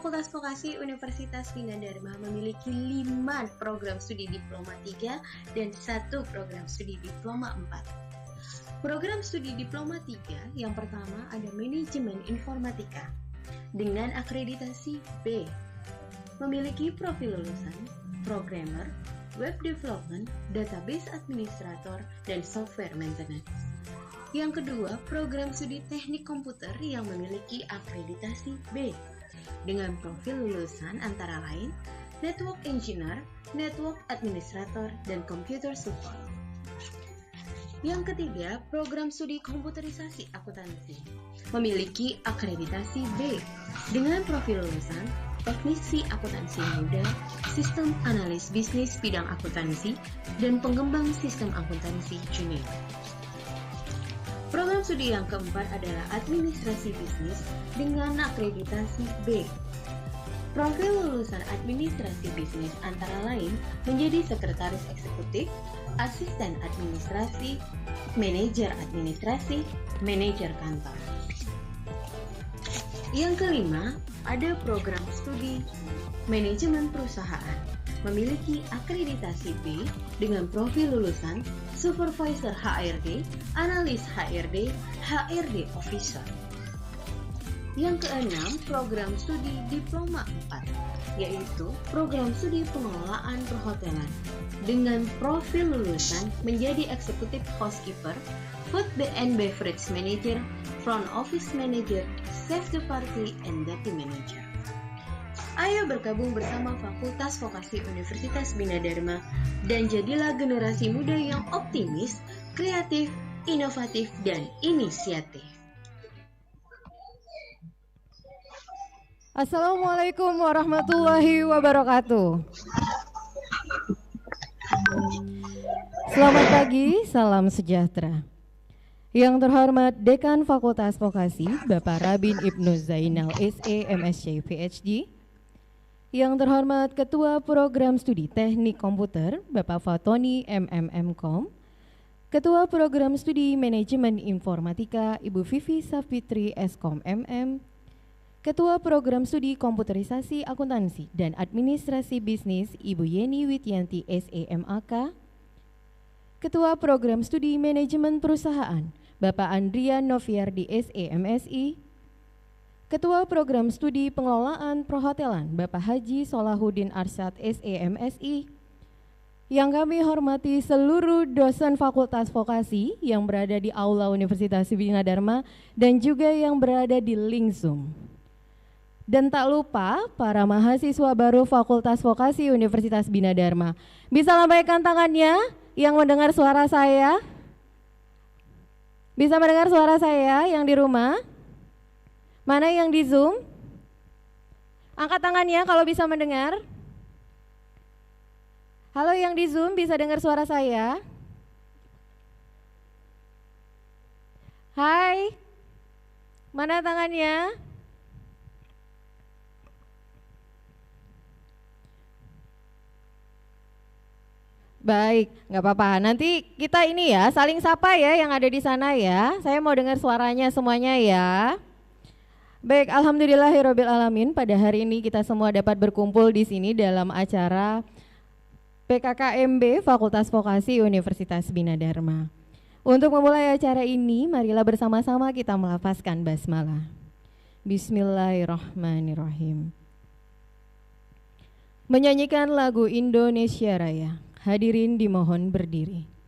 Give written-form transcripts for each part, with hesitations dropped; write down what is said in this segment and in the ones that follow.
Fakultas Vokasi Universitas Bina Dharma memiliki 5 program studi diploma 3 dan 1 program studi diploma 4. Program studi diploma 3 yang pertama ada Manajemen Informatika dengan akreditasi B. Memiliki profil lulusan Programmer, Web Development, Database Administrator, dan Software Maintenance. Yang kedua, program studi Teknik Komputer yang memiliki akreditasi B dengan profil lulusan antara lain Network Engineer, Network Administrator, dan Computer Support. Yang ketiga, program studi Komputerisasi Akuntansi memiliki akreditasi B dengan profil lulusan Teknisi Akuntansi Muda, Sistem Analis Bisnis Bidang Akuntansi, dan Pengembang Sistem Akuntansi Junior. Program studi yang keempat adalah Administrasi Bisnis dengan akreditasi B. Profil lulusan Administrasi Bisnis antara lain menjadi Sekretaris Eksekutif, Asisten Administrasi, Manajer Administrasi, Manajer Kantor. Yang kelima, ada program studi Manajemen Perusahaan memiliki akreditasi B dengan profil lulusan Supervisor HRD, Analis HRD, HRD Officer. Yang keenam, program studi Diploma 4, yaitu program studi Pengelolaan Perhotelan dengan profil lulusan menjadi Executive Housekeeper, Food and Beverage Manager, Front Office Manager, Safety Party, and Data Manager. Ayo bergabung bersama Fakultas Vokasi Universitas Bina Dharma dan jadilah generasi muda yang optimis, kreatif, inovatif, dan inisiatif. Assalamualaikum warahmatullahi wabarakatuh. Selamat pagi, salam sejahtera. Yang terhormat Dekan Fakultas Vokasi, Bapak Rabin Ibnu Zainal SE MSc PhD. Yang terhormat Ketua Program Studi Teknik Komputer, Bapak Fatoni MMM.Com. Ketua Program Studi Manajemen Informatika, Ibu Vivi Safitri Eskom MM. Ketua Program Studi Komputerisasi Akuntansi dan Administrasi Bisnis, Ibu Yeni Wityanti SEMAK. Ketua Program Studi Manajemen Perusahaan, Bapak Andrian Noviardi SEMSI. Ketua Program Studi Pengelolaan Perhotelan, Bapak Haji Solahuddin Arsyad SEMSI. Yang kami hormati seluruh dosen Fakultas Vokasi yang berada di Aula Universitas Bina Dharma dan juga yang berada di link Zoom. Dan tak lupa para mahasiswa baru Fakultas Vokasi Universitas Bina Dharma. Bisa lambaikan tangannya yang mendengar suara saya? Bisa mendengar suara saya yang di rumah? Mana yang di Zoom? Angkat tangannya kalau bisa mendengar. Halo yang di Zoom, bisa dengar suara saya? Hai, mana tangannya? Baik, nggak apa-apa. Nanti kita ini ya, saling sapa ya yang ada di sana ya. Saya mau dengar suaranya semuanya ya. Baik, alhamdulillahirabbil alamin. Pada hari ini kita semua dapat berkumpul di sini dalam acara PKKMB Fakultas Vokasi Universitas Bina Dharma. Untuk memulai acara ini, marilah bersama-sama kita melafazkan basmalah. Bismillahirrahmanirrahim. Menyanyikan lagu Indonesia Raya. Hadirin dimohon berdiri.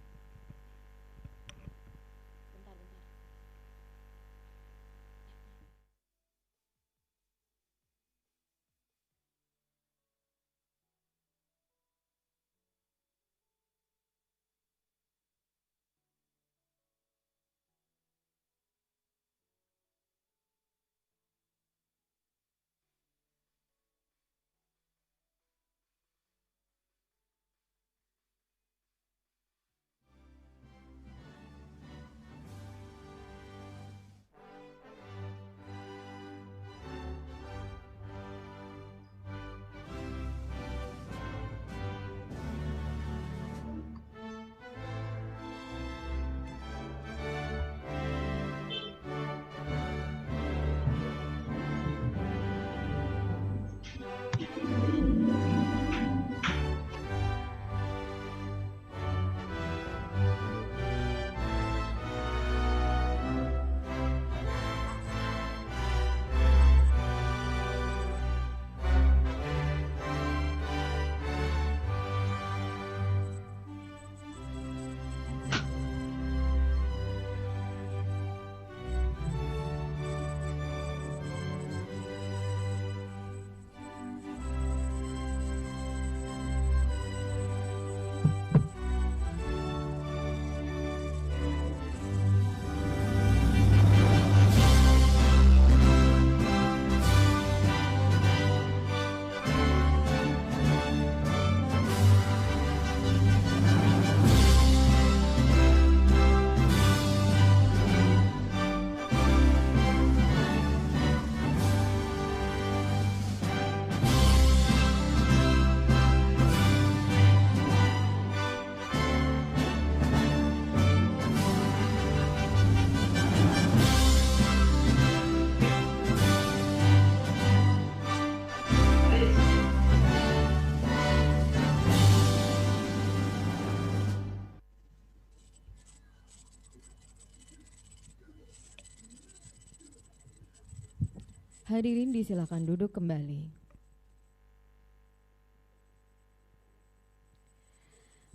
Hadirin disilakan duduk kembali.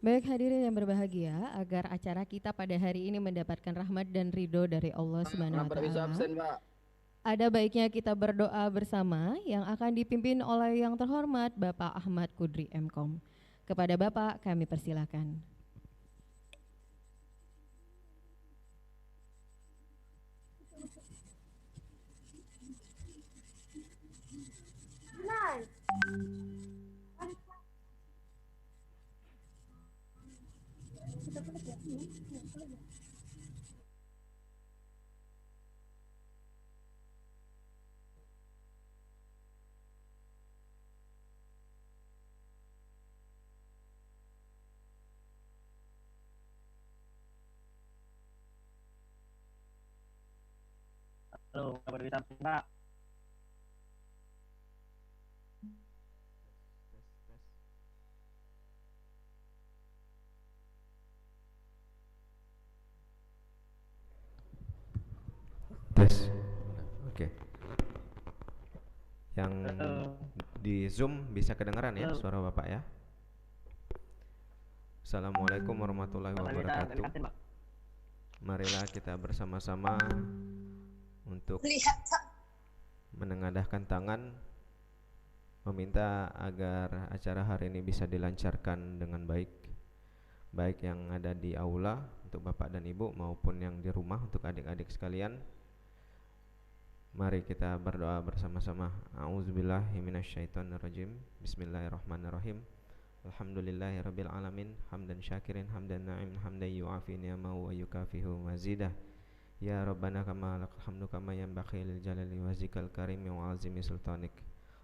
Baik hadirin yang berbahagia, agar acara kita pada hari ini mendapatkan rahmat dan ridho dari Allah Subhanahu wa Ta'ala, ada baiknya kita berdoa bersama yang akan dipimpin oleh yang terhormat Bapak Ahmad Kudri Mkom. Kepada Bapak kami persilakan. Halo, kabar bisa Pak? Tes. Oke. Yang di Zoom bisa kedengaran ya suara Bapak ya? Assalamualaikum warahmatullahi wabarakatuh. Marilah kita bersama-sama untuk menengadahkan tangan, meminta agar acara hari ini bisa dilancarkan dengan baik, baik yang ada di aula untuk Bapak dan Ibu maupun yang di rumah untuk adik-adik sekalian. Mari kita berdoa bersama-sama. A'udzubillahi minasyaitonirrajim. Bismillahirrahmanirrahim. Alhamdulillahirabbil alamin, hamdan syakirin, hamdan na'im, hamdan yu'afi ni'amahu wa yukafihu mazidah. Ya Rabbana kama lakal hamdu kama yanbaghi lil jalali wajhikal karimi wa azimi sultanik.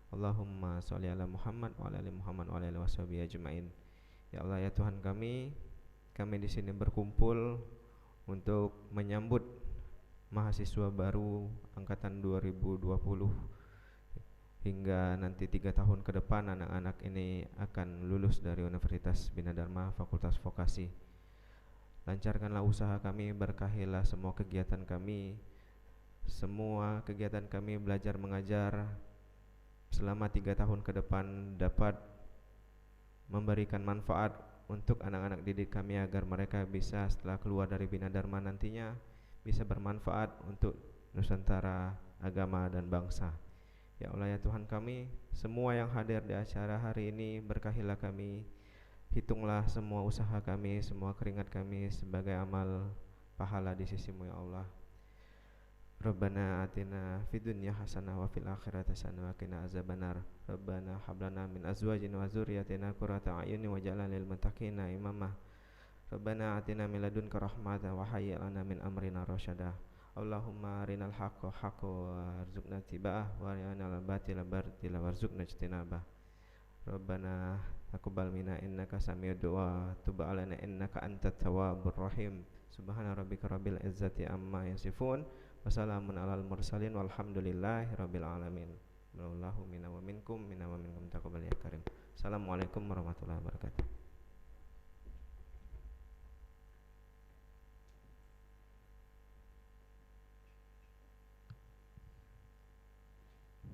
Allahumma sholli ala Muhammad wa ala ali Muhammad wa ala alihi washabihi ajmain. Ya Allah ya Tuhan kami di sini berkumpul untuk menyambut mahasiswa baru angkatan 2020 hingga nanti 3 tahun ke depan anak-anak ini akan lulus dari Universitas Bina Dharma Fakultas Vokasi. Lancarkanlah usaha kami, berkahilah semua kegiatan kami belajar mengajar selama 3 tahun ke depan dapat memberikan manfaat untuk anak-anak didik kami agar mereka bisa setelah keluar dari Bina Dharma nantinya bisa bermanfaat untuk Nusantara, agama dan bangsa. Ya Allah ya Tuhan kami, semua yang hadir di acara hari ini berkahilah kami. Hitunglah semua usaha kami, semua keringat kami sebagai amal pahala di sisi-Mu ya Allah. Rabbana atina fid dunya hasanah wa fil akhirati hasanah wa qina azabannar. Rabbana hab lana min azwajina wa dzurriyyatina qurrata a'yunin waj'alna lil muttaqina imama. Rabbana atina min ladunka rahmatan wa hayyi' lana min amrina rasyada. Allahumma arinal haqqa haqqan warzuqna ittiba'ah wa arinal batila batila warzuqna ijtinabah. Rabbana taqabbal minna innaka sami'ud du'a tub 'alaina innaka antat tawwabur rahim. Subhana rabbika rabbil izzati amma yasifun wa salamun 'alal mursalin walhamdulillahi rabbil alamin. Wallahu minna wa minkum taqabbal ya karim. Assalamualaikum warahmatullahi wabarakatuh.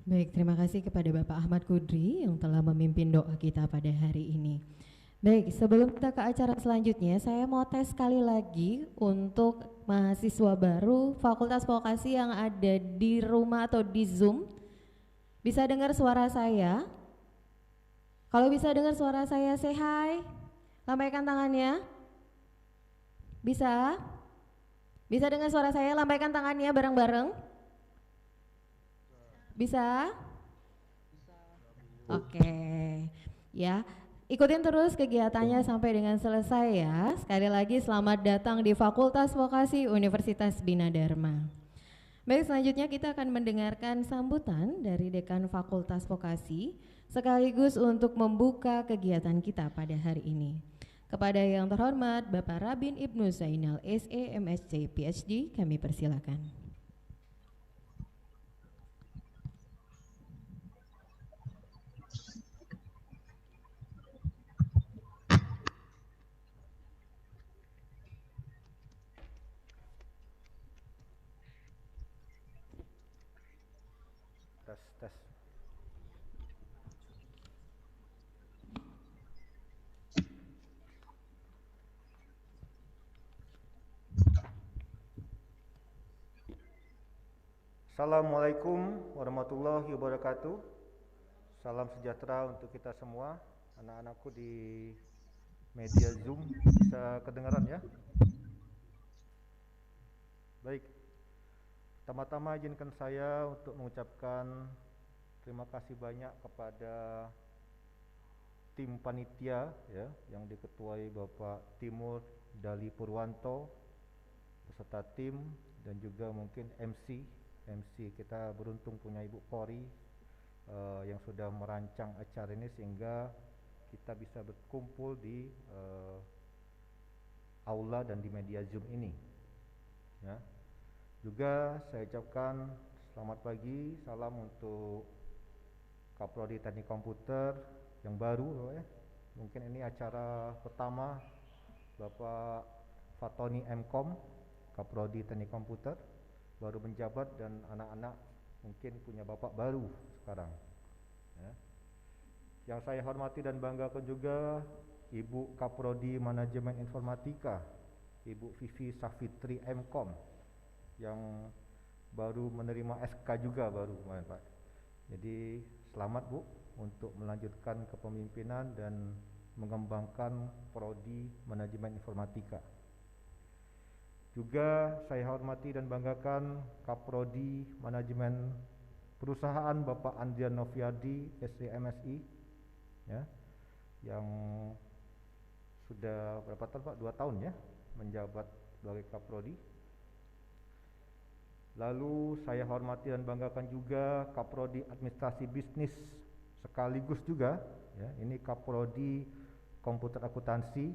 Baik, terima kasih kepada Bapak Ahmad Kudri yang telah memimpin doa kita pada hari ini. Baik, sebelum kita ke acara selanjutnya, saya mau tes sekali lagi untuk mahasiswa baru Fakultas Vokasi yang ada di rumah atau di Zoom. Bisa dengar suara saya? Kalau bisa dengar suara saya, say hi. Lambaikan tangannya. Bisa? Bisa dengar suara saya? Lambaikan tangannya bareng-bareng. Bisa? Oke. Ya, ikutin terus kegiatannya sampai dengan selesai ya. Sekali lagi selamat datang di Fakultas Vokasi Universitas Bina Dharma. Baik, selanjutnya kita akan mendengarkan sambutan dari Dekan Fakultas Vokasi sekaligus untuk membuka kegiatan kita pada hari ini. Kepada yang terhormat Bapak Rabin Ibnu Zainal SE MSc PhD kami persilakan. Tes. tes. Assalamualaikum warahmatullahi wabarakatuh. Salam sejahtera untuk kita semua. Anak-anakku di media Zoom bisa kedengaran ya? Baik. Pertama-tama izinkan saya untuk mengucapkan terima kasih banyak kepada tim panitia ya, yang diketuai Bapak Timur Dali Purwanto beserta tim, dan juga mungkin MC kita beruntung punya Ibu Pori yang sudah merancang acara ini sehingga kita bisa berkumpul di aula dan di media Zoom ini ya. Juga saya ucapkan selamat pagi, salam untuk Kaprodi Teknik Komputer yang baru ya. Mungkin ini acara pertama Bapak Fatoni Mkom, Kaprodi Teknik Komputer baru menjabat, dan anak-anak mungkin punya bapak baru sekarang ya. Yang saya hormati dan banggakan juga Ibu Kaprodi Manajemen Informatika, Ibu Vivi Safitri Mkom, yang baru menerima SK juga baru kemarin Pak. Jadi selamat Bu untuk melanjutkan kepemimpinan dan mengembangkan Prodi Manajemen Informatika. Juga saya hormati dan banggakan Kaprodi Manajemen Perusahaan Bapak Andrian Noviardi SEMSI ya, yang sudah berapa tahun Pak? 2 tahun ya menjabat sebagai Kaprodi. Lalu saya hormati dan banggakan juga Kaprodi Administrasi Bisnis sekaligus juga ya, ini Kaprodi Komputer Akuntansi.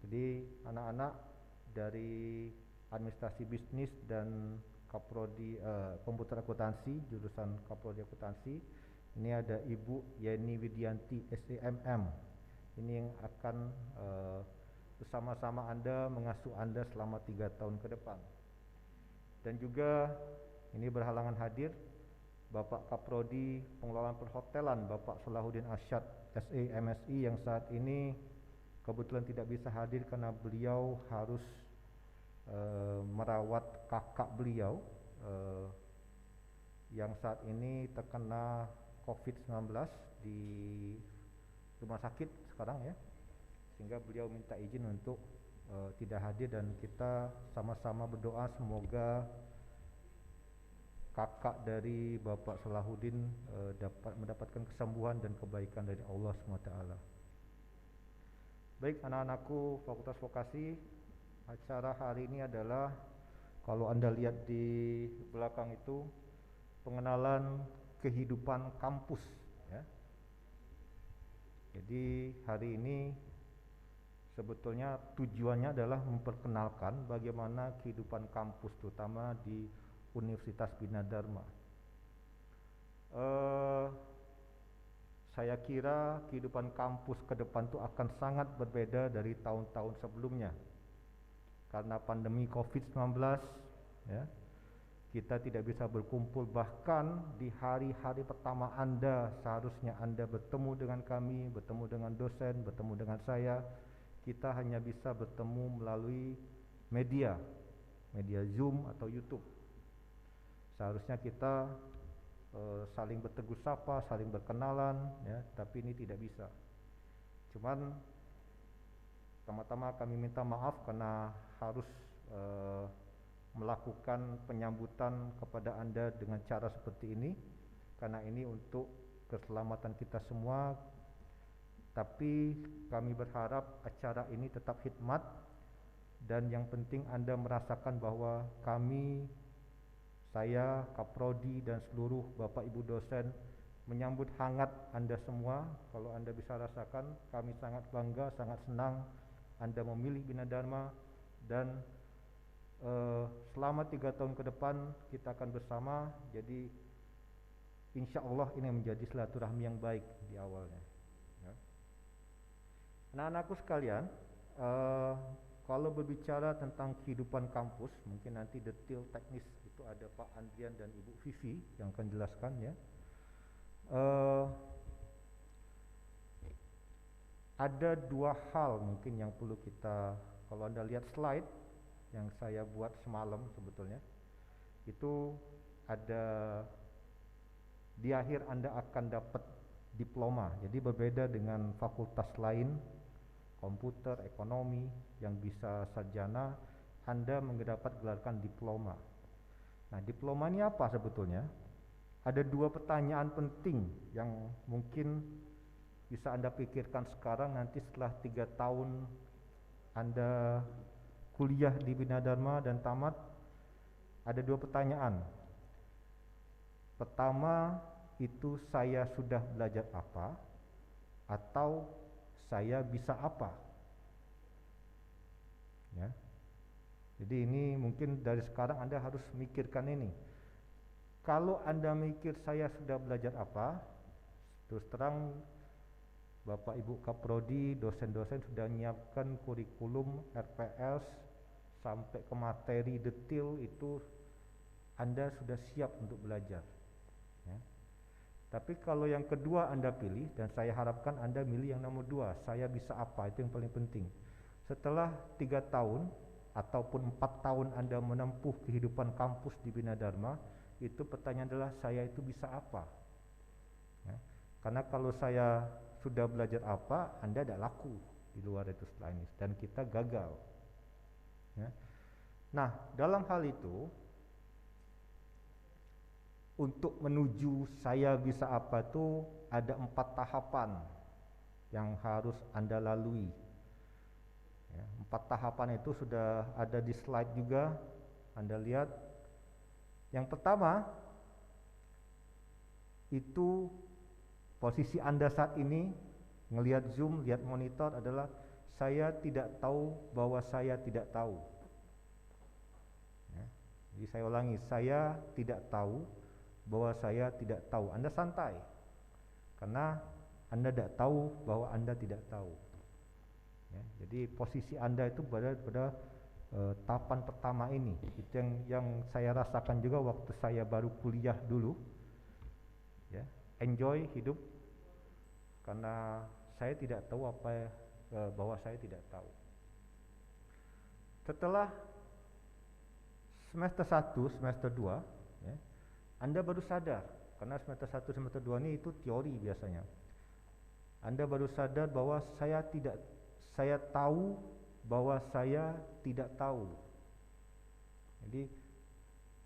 Jadi anak-anak dari Administrasi Bisnis dan Kaprodi Komputer Akuntansi, jurusan Kaprodi Akuntansi. Ini ada Ibu Yeni Widianti SEMM. Ini yang akan bersama-sama Anda mengasuh Anda selama 3 tahun ke depan. Dan juga ini berhalangan hadir Bapak Kaprodi Pengelolaan Perhotelan Bapak Salahuddin Arsyad SEMSI, yang saat ini kebetulan tidak bisa hadir karena beliau harus merawat kakak beliau yang saat ini terkena COVID-19 di rumah sakit sekarang ya, sehingga beliau minta izin untuk tidak hadir, dan kita sama-sama berdoa semoga kakak dari Bapak Salahuddin dapat mendapatkan kesembuhan dan kebaikan dari Allah SWT. Baik anak-anakku Fakultas Vokasi, acara hari ini adalah, kalau Anda lihat di belakang itu, pengenalan kehidupan kampus ya. Jadi hari ini sebetulnya tujuannya adalah memperkenalkan bagaimana kehidupan kampus, terutama di Universitas Bina Dharma. Saya kira kehidupan kampus ke depan itu akan sangat berbeda dari tahun-tahun sebelumnya. Karena pandemi COVID-19 ya, kita tidak bisa berkumpul, bahkan di hari-hari pertama Anda seharusnya Anda bertemu dengan kami, bertemu dengan dosen, bertemu dengan saya, kita hanya bisa bertemu melalui media Zoom atau YouTube. Seharusnya kita saling bertegur sapa, saling berkenalan ya, tapi ini tidak bisa. Cuman pertama-tama kami minta maaf karena harus melakukan penyambutan kepada Anda dengan cara seperti ini, karena ini untuk keselamatan kita semua. Tapi kami berharap acara ini tetap khidmat, dan yang penting Anda merasakan bahwa kami, saya, Kaprodi, dan seluruh Bapak Ibu dosen menyambut hangat Anda semua. Kalau Anda bisa rasakan, kami sangat bangga, sangat senang Anda memilih Bina Dharma, dan selama 3 tahun ke depan kita akan bersama. Jadi insya Allah ini menjadi silaturahmi yang baik di awalnya ya. Anak-anakku sekalian, kalau berbicara tentang kehidupan kampus, mungkin nanti detail teknis itu ada Pak Andrian dan Ibu Vivi yang akan jelaskan ya. Eh, ada dua hal mungkin yang perlu kita, kalau Anda lihat slide yang saya buat semalam sebetulnya, itu ada di akhir Anda akan dapat diploma. Jadi berbeda dengan fakultas lain, komputer, ekonomi yang bisa sarjana, Anda mendapat gelarkan diploma. Nah, diploma ini apa sebetulnya? Ada dua pertanyaan penting yang mungkin bisa Anda pikirkan sekarang, nanti setelah 3 tahun Anda kuliah di Bina Dharma dan tamat. Ada dua pertanyaan. Pertama, itu saya sudah belajar apa, atau saya bisa apa? Ya. Jadi ini mungkin dari sekarang Anda harus mikirkan ini. Kalau Anda mikir saya sudah belajar apa, terus terang Bapak Ibu Kaprodi, dosen-dosen sudah menyiapkan kurikulum RPS sampai ke materi detail, itu Anda sudah siap untuk belajar. Ya. Tapi kalau yang kedua Anda pilih, dan saya harapkan Anda milih yang nomor 2, saya bisa apa, itu yang paling penting. Setelah 3 tahun ataupun 4 tahun Anda menempuh kehidupan kampus di Bina Dharma, itu pertanyaan adalah saya itu bisa apa? Ya. Karena kalau saya sudah belajar apa, Anda tidak laku di luar itu setelah ini, dan kita gagal. Ya. Nah, dalam hal itu, untuk menuju saya bisa apa itu ada 4 tahapan yang harus Anda lalui. Ya, 4 tahapan itu sudah ada di slide juga, Anda lihat. Yang pertama, itu posisi Anda saat ini, ngelihat Zoom, lihat monitor, adalah saya tidak tahu bahwa saya tidak tahu. Ya, jadi saya ulangi, saya tidak tahu bahwa saya tidak tahu. Anda santai, karena Anda tidak tahu bahwa Anda tidak tahu. Ya, jadi posisi Anda itu pada tahapan pertama ini. Itu yang saya rasakan juga waktu saya baru kuliah dulu. Ya, enjoy hidup, karena saya tidak tahu apa, bahwa saya tidak tahu. Setelah semester 1, semester 2, ya, Anda baru sadar, karena semester 1, semester 2 ini itu teori biasanya. Anda baru sadar bahwa saya tahu bahwa saya tidak tahu. Jadi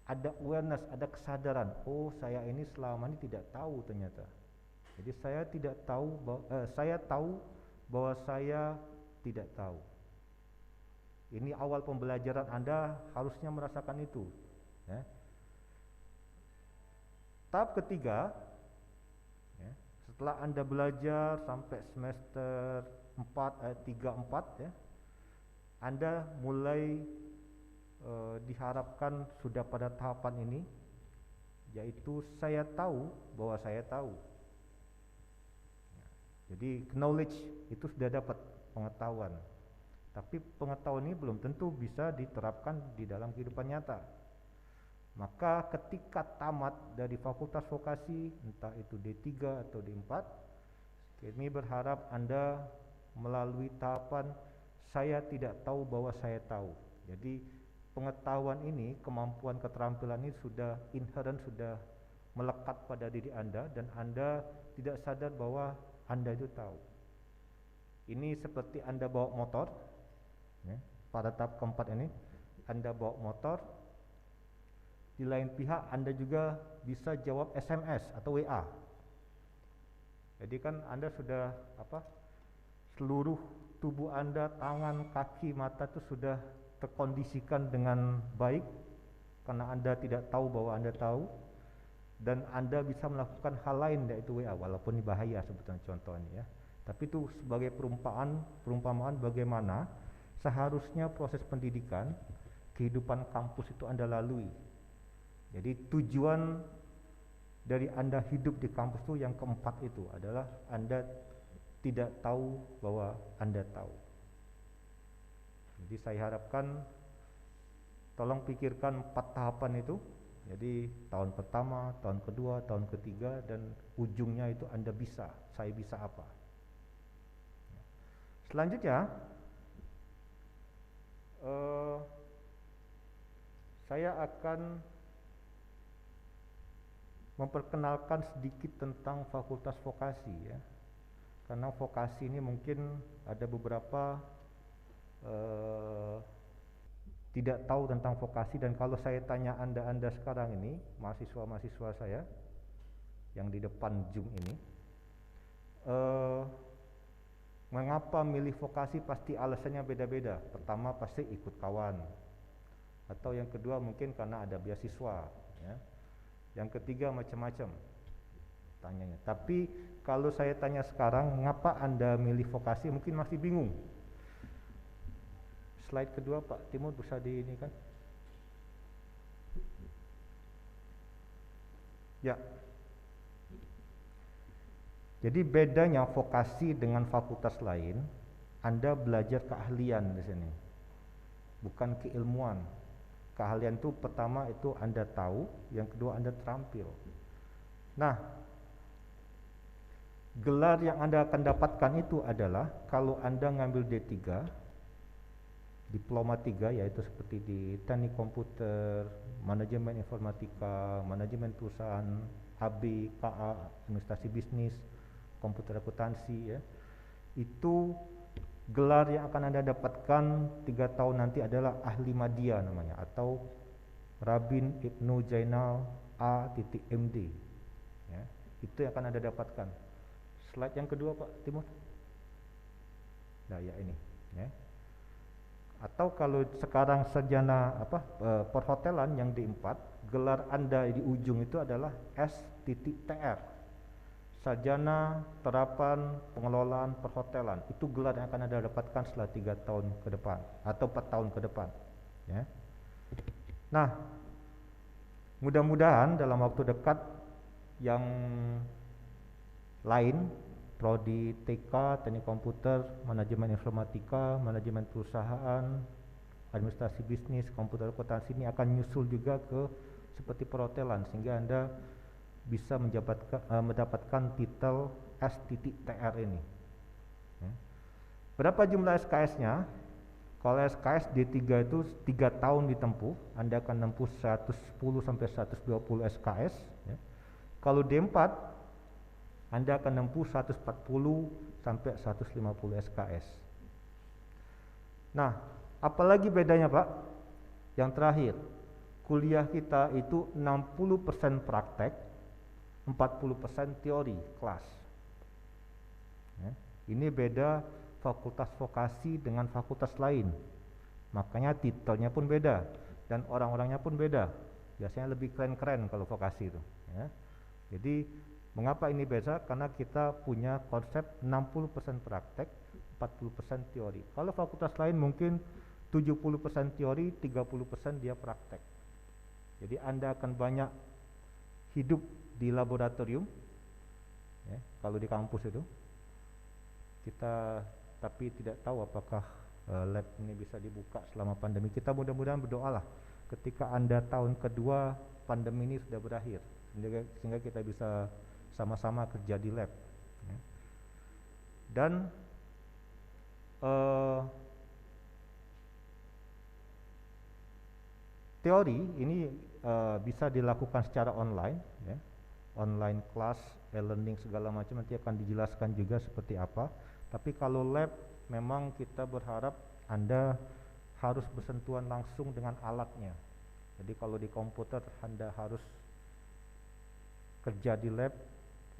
ada awareness, ada kesadaran, oh saya ini selama ini tidak tahu ternyata. Jadi saya tidak tahu, saya tahu bahwa saya tidak tahu. Ini awal pembelajaran Anda harusnya merasakan itu. Ya. Tahap ketiga, ya, setelah Anda belajar sampai semester 3-4, ya, Anda mulai diharapkan sudah pada tahapan ini, yaitu saya tahu bahwa saya tahu. Jadi knowledge itu sudah dapat pengetahuan, tapi pengetahuan ini belum tentu bisa diterapkan di dalam kehidupan nyata. Maka ketika tamat dari fakultas vokasi, entah itu D3 atau D4, kami berharap Anda melalui tahapan saya tidak tahu bahwa saya tahu. Jadi pengetahuan ini, kemampuan keterampilan ini sudah inherent, sudah melekat pada diri Anda, dan Anda tidak sadar bahwa Anda itu tahu. Ini seperti Anda bawa motor, ya, pada tahap keempat ini Anda bawa motor, di lain pihak Anda juga bisa jawab SMS atau WA. Jadi kan Anda sudah seluruh tubuh Anda, tangan, kaki, mata itu sudah terkondisikan dengan baik, karena Anda tidak tahu bahwa Anda tahu, dan Anda bisa melakukan hal lain, yaitu WA, walaupun ini bahaya sebetulnya contohnya, ya. Tapi itu sebagai perumpamaan bagaimana seharusnya proses pendidikan, kehidupan kampus itu Anda lalui. Jadi tujuan dari Anda hidup di kampus itu yang keempat itu adalah Anda tidak tahu bahwa Anda tahu. Jadi saya harapkan tolong pikirkan 4 tahapan itu, Jadi tahun pertama, tahun kedua, tahun ketiga, dan ujungnya itu Anda bisa, saya bisa apa. Selanjutnya, saya akan memperkenalkan sedikit tentang fakultas vokasi ya. Karena vokasi ini mungkin ada beberapa tidak tahu tentang vokasi, dan kalau saya tanya Anda sekarang ini, mahasiswa-mahasiswa saya yang di depan Zoom ini, mengapa milih vokasi, pasti alasannya beda-beda. Pertama pasti ikut kawan, atau yang kedua mungkin karena ada beasiswa ya. Yang ketiga macam-macam tanyanya. Tapi kalau saya tanya sekarang, mengapa Anda milih vokasi, mungkin masih bingung. Slide kedua Pak Timur bisa di ini kan? Ya. Jadi bedanya vokasi dengan fakultas lain, Anda belajar keahlian di sini, bukan keilmuan. Keahlian itu pertama itu Anda tahu, yang kedua Anda terampil. Nah, gelar yang Anda akan dapatkan itu adalah kalau Anda ngambil D3, Diploma 3, yaitu seperti di teknik komputer, manajemen informatika, manajemen perusahaan, AB, KA, administrasi bisnis, komputer akuntansi ya. Itu gelar yang akan Anda dapatkan 3 tahun nanti adalah ahli madya namanya, atau Rabin Ibnu Zainal A.MD ya. Itu yang akan Anda dapatkan. Slide yang kedua Pak Timur. Nah ya ini ya. Atau kalau sekarang sarjana perhotelan yang D4, gelar Anda di ujung itu adalah S.TR, sarjana terapan pengelolaan perhotelan. Itu gelar yang akan Anda dapatkan setelah 3 tahun ke depan atau 4 tahun ke depan ya. Nah, mudah-mudahan dalam waktu dekat yang lain, prodi TK, teknik komputer, manajemen informatika, manajemen perusahaan, administrasi bisnis, komputer akuntansi ini akan nyusul juga ke seperti perhotelan, sehingga Anda bisa mendapatkan titel S.TR ini ya. Berapa jumlah SKS-nya? Kalau SKS D3 itu 3 tahun ditempuh, Anda akan menempuh 110 sampai 120 SKS ya. Kalau D4 Anda akan menempuh 140 sampai 150 SKS. Nah, apalagi bedanya Pak? Yang terakhir, kuliah kita itu 60% praktek, 40% teori kelas ya. Ini beda fakultas vokasi dengan fakultas lain. Makanya titelnya pun beda dan orang-orangnya pun beda. Biasanya lebih keren-keren kalau vokasi itu ya. Jadi mengapa ini beda? Karena kita punya konsep 60% praktek, 40% teori. Kalau fakultas lain mungkin 70% teori, 30% dia praktek. Jadi Anda akan banyak hidup di laboratorium ya, kalau di kampus itu. Kita tapi tidak tahu apakah lab ini bisa dibuka selama pandemi. Kita mudah-mudahan berdoalah ketika Anda tahun kedua pandemi ini sudah berakhir, sehingga kita bisa sama-sama kerja di lab ya. Dan teori ini bisa dilakukan secara online ya. Online class, e-learning segala macam nanti akan dijelaskan juga seperti apa. Tapi kalau lab memang kita berharap Anda harus bersentuhan langsung dengan alatnya. Jadi kalau di komputer Anda harus kerja di lab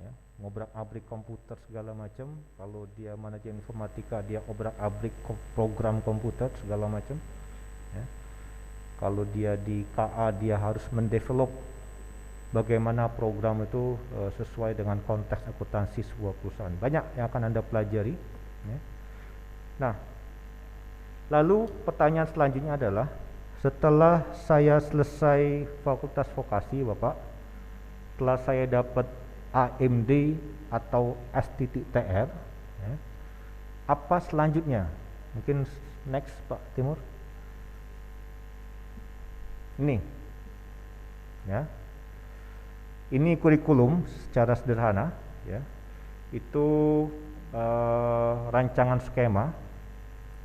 ya, ngobrak-abrik komputer segala macam. Kalau dia manajemen informatika, dia obrak-abrik program komputer segala macam ya. Kalau dia di KA, dia harus mendevelop bagaimana program itu sesuai dengan konteks akuntansi sebuah perusahaan. Banyak yang akan Anda pelajari ya. Nah, lalu pertanyaan selanjutnya adalah, setelah saya selesai fakultas vokasi Bapak, setelah saya dapat AMD atau S.TR ya, apa selanjutnya? Mungkin next Pak Timur. Ini ya. Ini kurikulum secara sederhana, ya. Itu rancangan skema.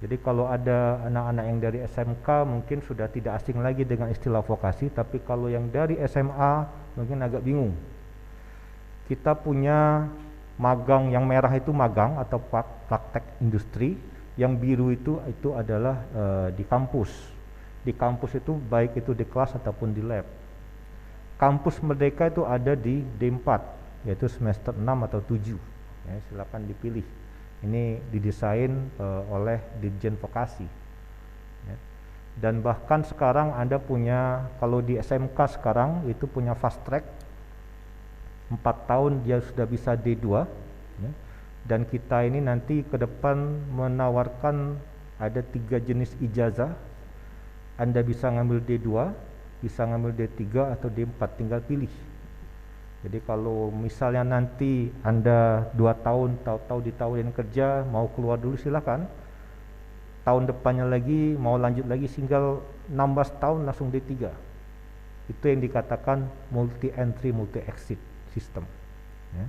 Jadi kalau ada anak-anak yang dari SMK mungkin sudah tidak asing lagi dengan istilah vokasi, tapi kalau yang dari SMA mungkin agak bingung. Kita punya magang, yang merah itu magang atau praktek industri, yang biru itu adalah di kampus. Di kampus itu baik itu di kelas ataupun di lab. Kampus Merdeka itu ada di D4, yaitu semester 6 atau 7. Ya, silakan dipilih. Ini didesain oleh Dirjen Vokasi. Ya. Dan bahkan sekarang Anda punya, kalau di SMK sekarang itu punya fast track, 4 tahun dia sudah bisa D2. Ya. Dan kita ini nanti ke depan menawarkan ada 3 jenis ijazah. Anda bisa ngambil D2, bisa ngambil D3 atau D4, tinggal pilih. Jadi kalau misalnya nanti Anda 2 tahun tahu-tahu ditawarin kerja, mau keluar dulu silakan. Tahun depannya lagi mau lanjut lagi, tinggal 16 tahun langsung D3. Itu yang dikatakan multi entry multi exit system, ya.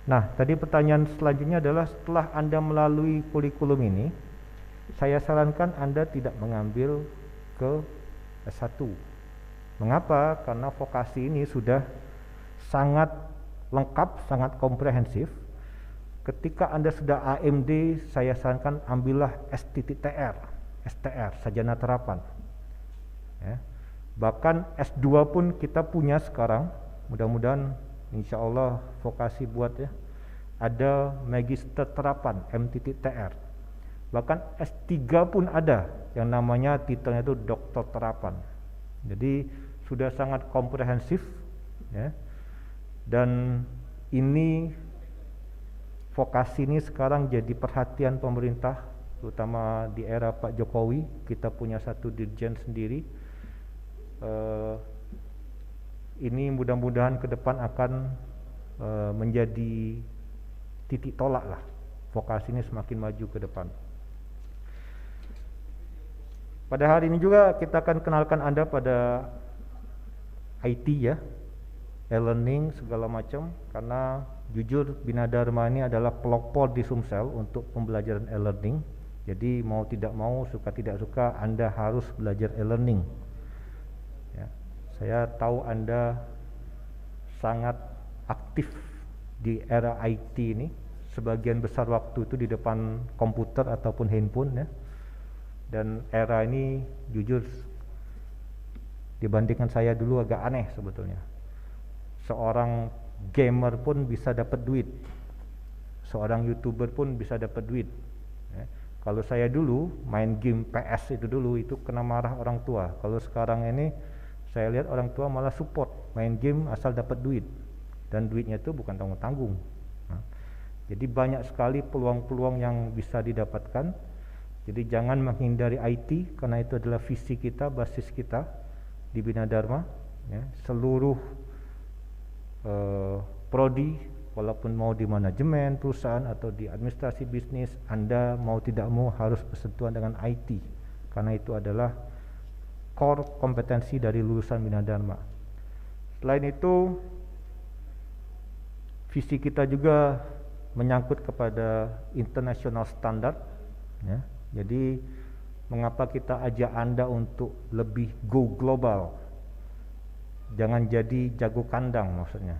Nah, tadi pertanyaan selanjutnya adalah setelah Anda melalui kurikulum ini, saya sarankan Anda tidak mengambil ke S1. Mengapa? Karena vokasi ini sudah sangat lengkap, sangat komprehensif. Ketika Anda sudah AMD, saya sarankan ambillah STTR, STR, sarjana terapan. Ya. Bahkan S2 pun kita punya sekarang, mudah-mudahan insya Allah vokasi buat ya, ada magister terapan MTTR. Bahkan S3 pun ada yang namanya titelnya itu doktor terapan. Jadi sudah sangat komprehensif, ya. Dan ini vokasi ini sekarang jadi perhatian pemerintah, terutama di era Pak Jokowi. Kita punya satu dirjen sendiri. Ini mudah-mudahan ke depan akan menjadi titik tolak lah, vokasi ini semakin maju ke depan. Pada hari ini juga kita akan kenalkan Anda pada IT ya, e-learning segala macam, karena jujur Bina Dharma ini adalah pelopor di Sumsel untuk pembelajaran e-learning. Jadi mau tidak mau, suka tidak suka, Anda harus belajar e-learning. Ya, saya tahu Anda sangat aktif di era IT ini, sebagian besar waktu itu di depan komputer ataupun handphone ya. Dan era ini jujur dibandingkan saya dulu agak aneh sebetulnya. Seorang gamer pun bisa dapat duit, seorang YouTuber pun bisa dapat duit ya. Kalau saya dulu main game PS itu dulu, itu kena marah orang tua. Kalau sekarang ini saya lihat orang tua malah support main game asal dapat duit, dan duitnya itu bukan tanggung-tanggung. Nah, jadi banyak sekali peluang-peluang yang bisa didapatkan. Jadi jangan menghindari IT, karena itu adalah visi kita, basis kita di Bina Dharma ya. Seluruh prodi, walaupun mau di manajemen perusahaan atau di administrasi bisnis, Anda mau tidak mau harus bersentuhan dengan IT, karena itu adalah core kompetensi dari lulusan Bina Dharma. Selain itu, visi kita juga menyangkut kepada international standard ya. Jadi mengapa kita ajak Anda untuk lebih go global, jangan jadi jago kandang maksudnya.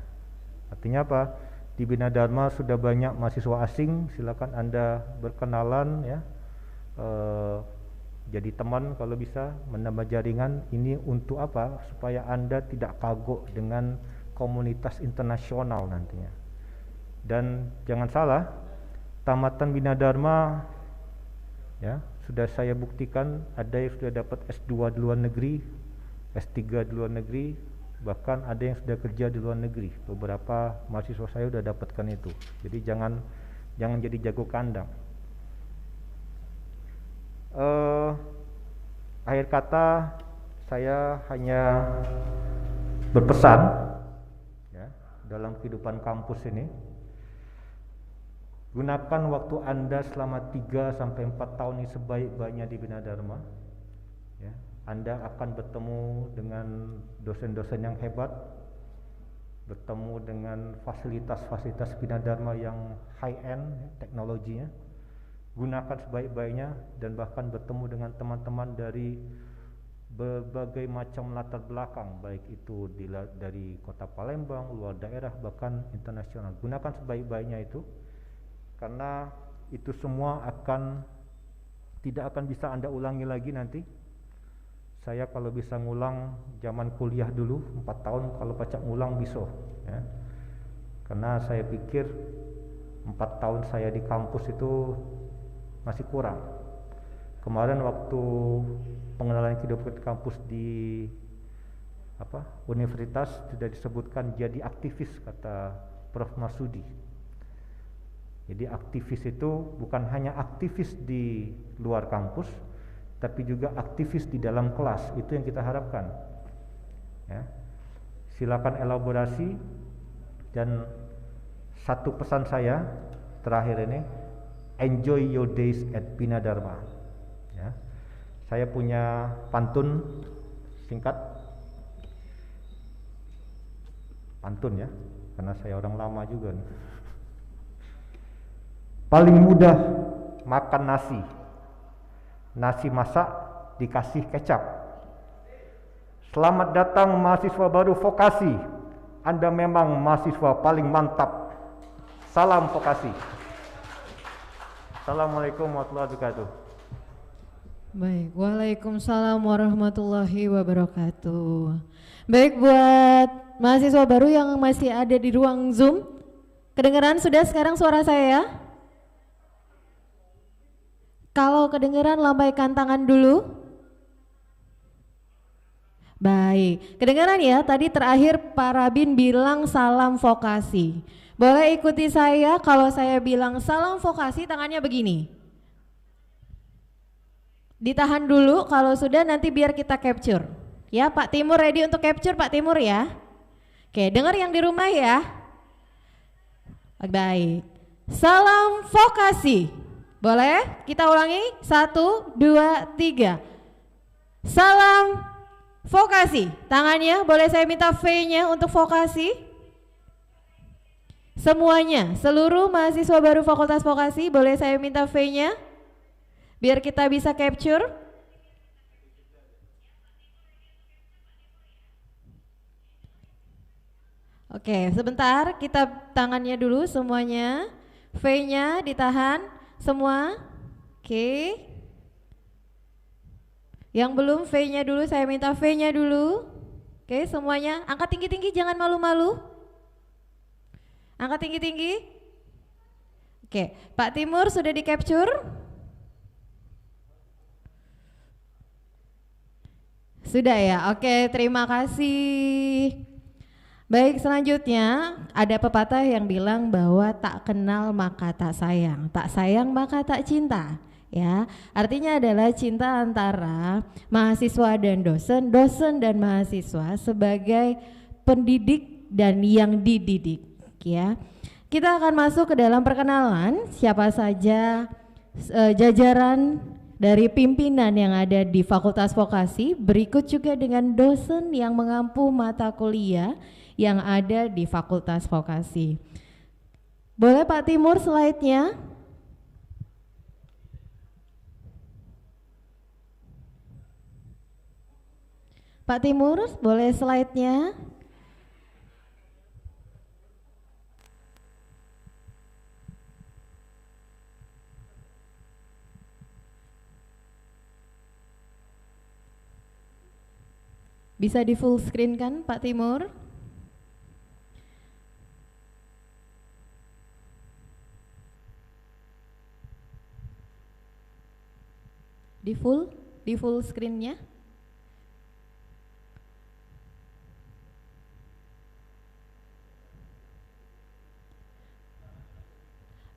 Artinya apa? Di Bina Dharma sudah banyak mahasiswa asing, silakan Anda berkenalan ya, jadi teman kalau bisa, menambah jaringan. Ini untuk apa? Supaya Anda tidak kagok dengan komunitas internasional nantinya. Dan jangan salah, tamatan Bina Dharma ya, sudah saya buktikan ada yang sudah dapat S2 di luar negeri, S3 di luar negeri, bahkan ada yang sudah kerja di luar negeri. Beberapa mahasiswa saya sudah dapatkan itu. Jadi jangan jadi jago kandang. Akhir kata, saya hanya berpesan ya, dalam kehidupan kampus ini, gunakan waktu Anda selama 3-4 tahun ini sebaik-baiknya di Bina Dharma ya. Anda akan bertemu dengan dosen-dosen yang hebat, bertemu dengan fasilitas-fasilitas Bina Dharma yang high-end teknologinya. Gunakan sebaik-baiknya dan bahkan bertemu dengan teman-teman dari berbagai macam latar belakang, baik itu dari kota Palembang, luar daerah, bahkan internasional. Gunakan sebaik-baiknya itu, karena itu semua tidak akan bisa Anda ulangi lagi nanti. Saya kalau bisa ngulang zaman kuliah dulu 4 tahun, kalau pacak ngulang bisa ya. Karena saya pikir 4 tahun saya di kampus itu masih kurang. Kemarin waktu pengenalan kehidupan kampus di universitas sudah disebutkan jadi aktivis, kata Prof. Masudi. Jadi aktivis itu bukan hanya aktivis di luar kampus, tapi juga aktivis di dalam kelas. Itu yang kita harapkan ya. Silakan elaborasi. Dan satu pesan saya terakhir ini, enjoy your days at Bina Dharma ya. Saya punya pantun singkat, pantun ya, karena saya orang lama juga nih. Paling mudah makan nasi masak dikasih kecap. Selamat datang mahasiswa baru vokasi, Anda memang mahasiswa paling mantap. Salam vokasi. Assalamualaikum warahmatullahi wabarakatuh. Baik, waalaikumsalam warahmatullahi wabarakatuh. Baik, buat mahasiswa baru yang masih ada di ruang Zoom, kedengeran sudah sekarang suara saya? Kalau kedengeran lambaikan tangan dulu. Baik, kedengeran ya, tadi terakhir Pak Rabin bilang salam vokasi. Boleh ikuti saya, kalau saya bilang salam vokasi tangannya begini. Ditahan dulu, kalau sudah nanti biar kita capture. Ya, Pak Timur ready untuk capture, Pak Timur ya. Oke, dengar yang di rumah ya. Baik, salam vokasi. Boleh kita ulangi? 1, 2, 3. Salam vokasi. Tangannya boleh saya minta V-nya untuk vokasi. Semuanya, seluruh mahasiswa baru Fakultas Vokasi boleh saya minta V-nya biar kita bisa capture. Oke, sebentar kita tangannya dulu semuanya. V-nya ditahan. Semua, oke. Yang belum V-nya dulu, saya minta V-nya dulu. Oke, semuanya angkat tinggi-tinggi, jangan malu-malu. Angkat tinggi-tinggi. Oke, Pak Timur sudah di capture? Sudah ya, oke, terima kasih. Baik, selanjutnya ada pepatah yang bilang bahwa tak kenal maka tak sayang maka tak cinta. Ya, artinya adalah cinta antara mahasiswa dan dosen, dosen dan mahasiswa sebagai pendidik dan yang dididik. Ya, kita akan masuk ke dalam perkenalan siapa saja jajaran dari pimpinan yang ada di Fakultas Vokasi. Berikut juga dengan dosen yang mengampu mata kuliah yang ada di Fakultas Vokasi. Boleh Pak Timur slide-nya? Pak Timur, boleh slide-nya? Bisa di full screen kan Pak Timur? Di full screen-nya.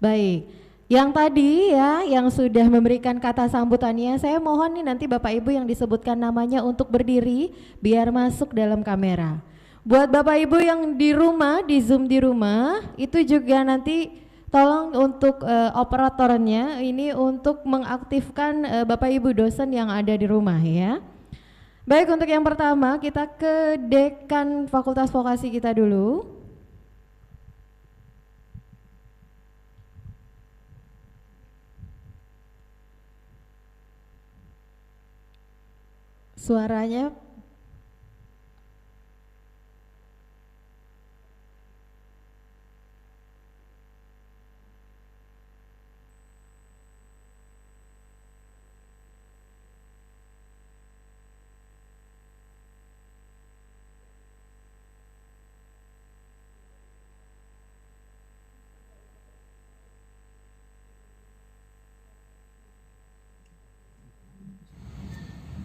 Baik, yang tadi ya, yang sudah memberikan kata sambutannya, saya mohon nih nanti Bapak Ibu yang disebutkan namanya untuk berdiri biar masuk dalam kamera. Buat Bapak Ibu yang di rumah, di Zoom di rumah, itu juga nanti tolong untuk operatornya ini untuk mengaktifkan Bapak Ibu dosen yang ada di rumah ya. Baik, untuk yang pertama kita ke Dekan Fakultas Vokasi kita dulu. Suaranya